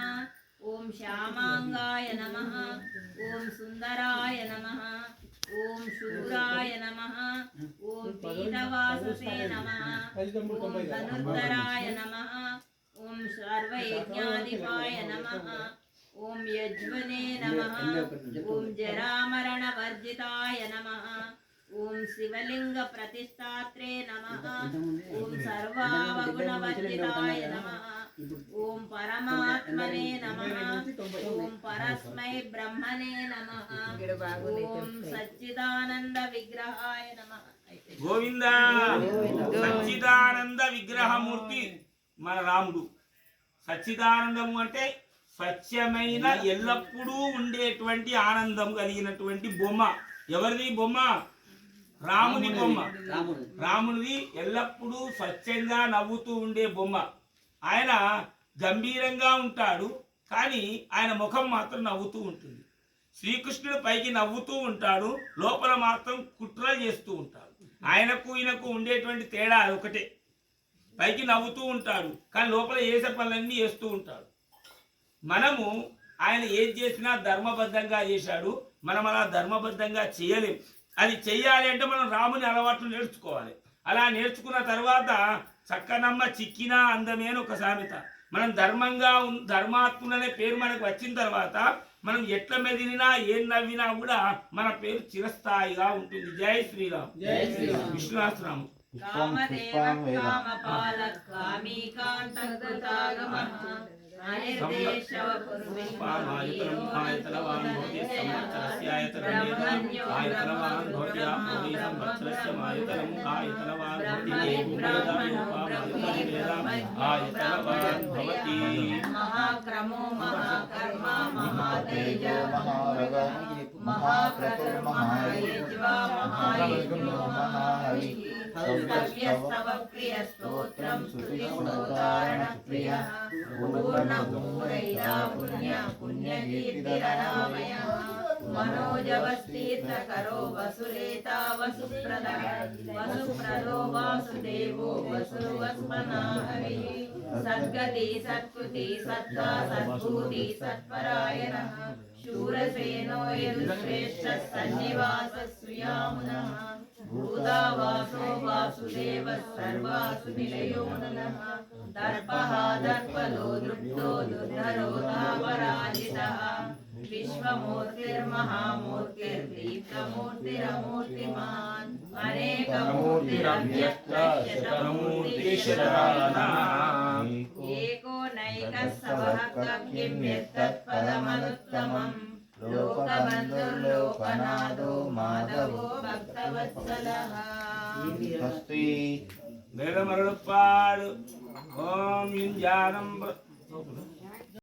H: ఓం శ్యామాంగాయ నమః ఓం సుందరాయ నమః ఓం శూరాయ నమః ఓం పీఠవాససే నమః ఓం ధనుర్ధరాయ నమః ఓం సర్వయజ్ఞాధిపాయ నమః ఓం యజ్వనే నమః ఓం జరామరణవర్జితాయ నమః ఓం శివలింగ ప్రతిష్టాత్రే నమః ఓం సర్వావగుణవర్జితాయ నమః ఓం పరమాత్మనే నమః ఓం పరస్మై బ్రహ్మణే నమః ఓం సచ్చిదానంద విగ్రహాయ నమః.
C: గోవింద సచ్చిదానంద విగ్రహమూర్తి మన రాముడు. సచ్చిదానందము అంటే స్వచ్ఛమైన ఎల్లప్పుడూ ఉండేటువంటి ఆనందం కలిగినటువంటి బొమ్మ. ఎవరిది బొమ్మ? రాముని బొమ్మ. రామునిది ఎల్లప్పుడూ స్వచ్ఛంగా నవ్వుతూ ఉండే బొమ్మ. ఆయన గంభీరంగా ఉంటాడు, కానీ ఆయన ముఖం మాత్రం నవ్వుతూ ఉంటుంది. శ్రీకృష్ణుడు పైకి నవ్వుతూ ఉంటాడు, లోపల మాత్రం కుట్రలు చేస్తూ ఉంటాడు. ఆయనకు ఈయనకు ఉండేటువంటి తేడా ఒకటే. పైకి నవ్వుతూ ఉంటాడు, కానీ లోపల చేసే పనులన్నీ చేస్తూ ఉంటాడు. మనము ఆయన ఏది చేసినా ధర్మబద్ధంగా చేశాడు, మనం అలా ధర్మబద్ధంగా చేయలేం. అది చెయ్యాలి అంటే మనం రాముని అలవాట్లు నేర్చుకోవాలి. అలా నేర్చుకున్న తర్వాత చక్కనమ్మ చిక్కినా అందమే అని ఒక సామెత. మనం ధర్మాత్ములనే పేరు మనకు వచ్చిన తర్వాత మనం ఎట్ల మెదిలినా ఏం నవ్వినా కూడా మన పేరు చిరస్థాయిగా ఉంటుంది. జై శ్రీరామ్. జై శ్రీరామ్. విష్ణుసహస్రనామం.
H: महाक्रमो महाकर्म महातेज महाक्रतुर्महायज्वा महायज्ञो महाहविः स्तव्यस्तव प्रियस्तोत्रं स्तुतिस्तोतारणप्रियः पूर्णपूरैरा पुण्यकीर्तिरनामयः मनोजवस्तीर्थकरो वसुरेता वसुप्रदो वासुदेवो वसुर्वस्मनाहविः सद्गति सत्कृति सत्ता सद्भूति सत्परायणः शूरसेनो यदुश्रेष्ठः सन्निवासः सुयामुनः भूतावासो वासुदेवः सर्वासु निलयो ननः दर्पः दर्पलो दृप्तो दुर्धरो तापराजितः विश्वमूर्तिर्महामूर्तिर्दीप्तमूर्तिरमूर्तिमान् अनेकमूर्तिरव्यक्तशतमूर्तिशतनाम एको नैकः सवहक्तः किं यत्तत्पदमनुत्तमम् लोकबन्धुर्लोकनाथो माधवो भक्तवत्सलः.
C: వేదమరుడుపాడు ఓం యుంజానం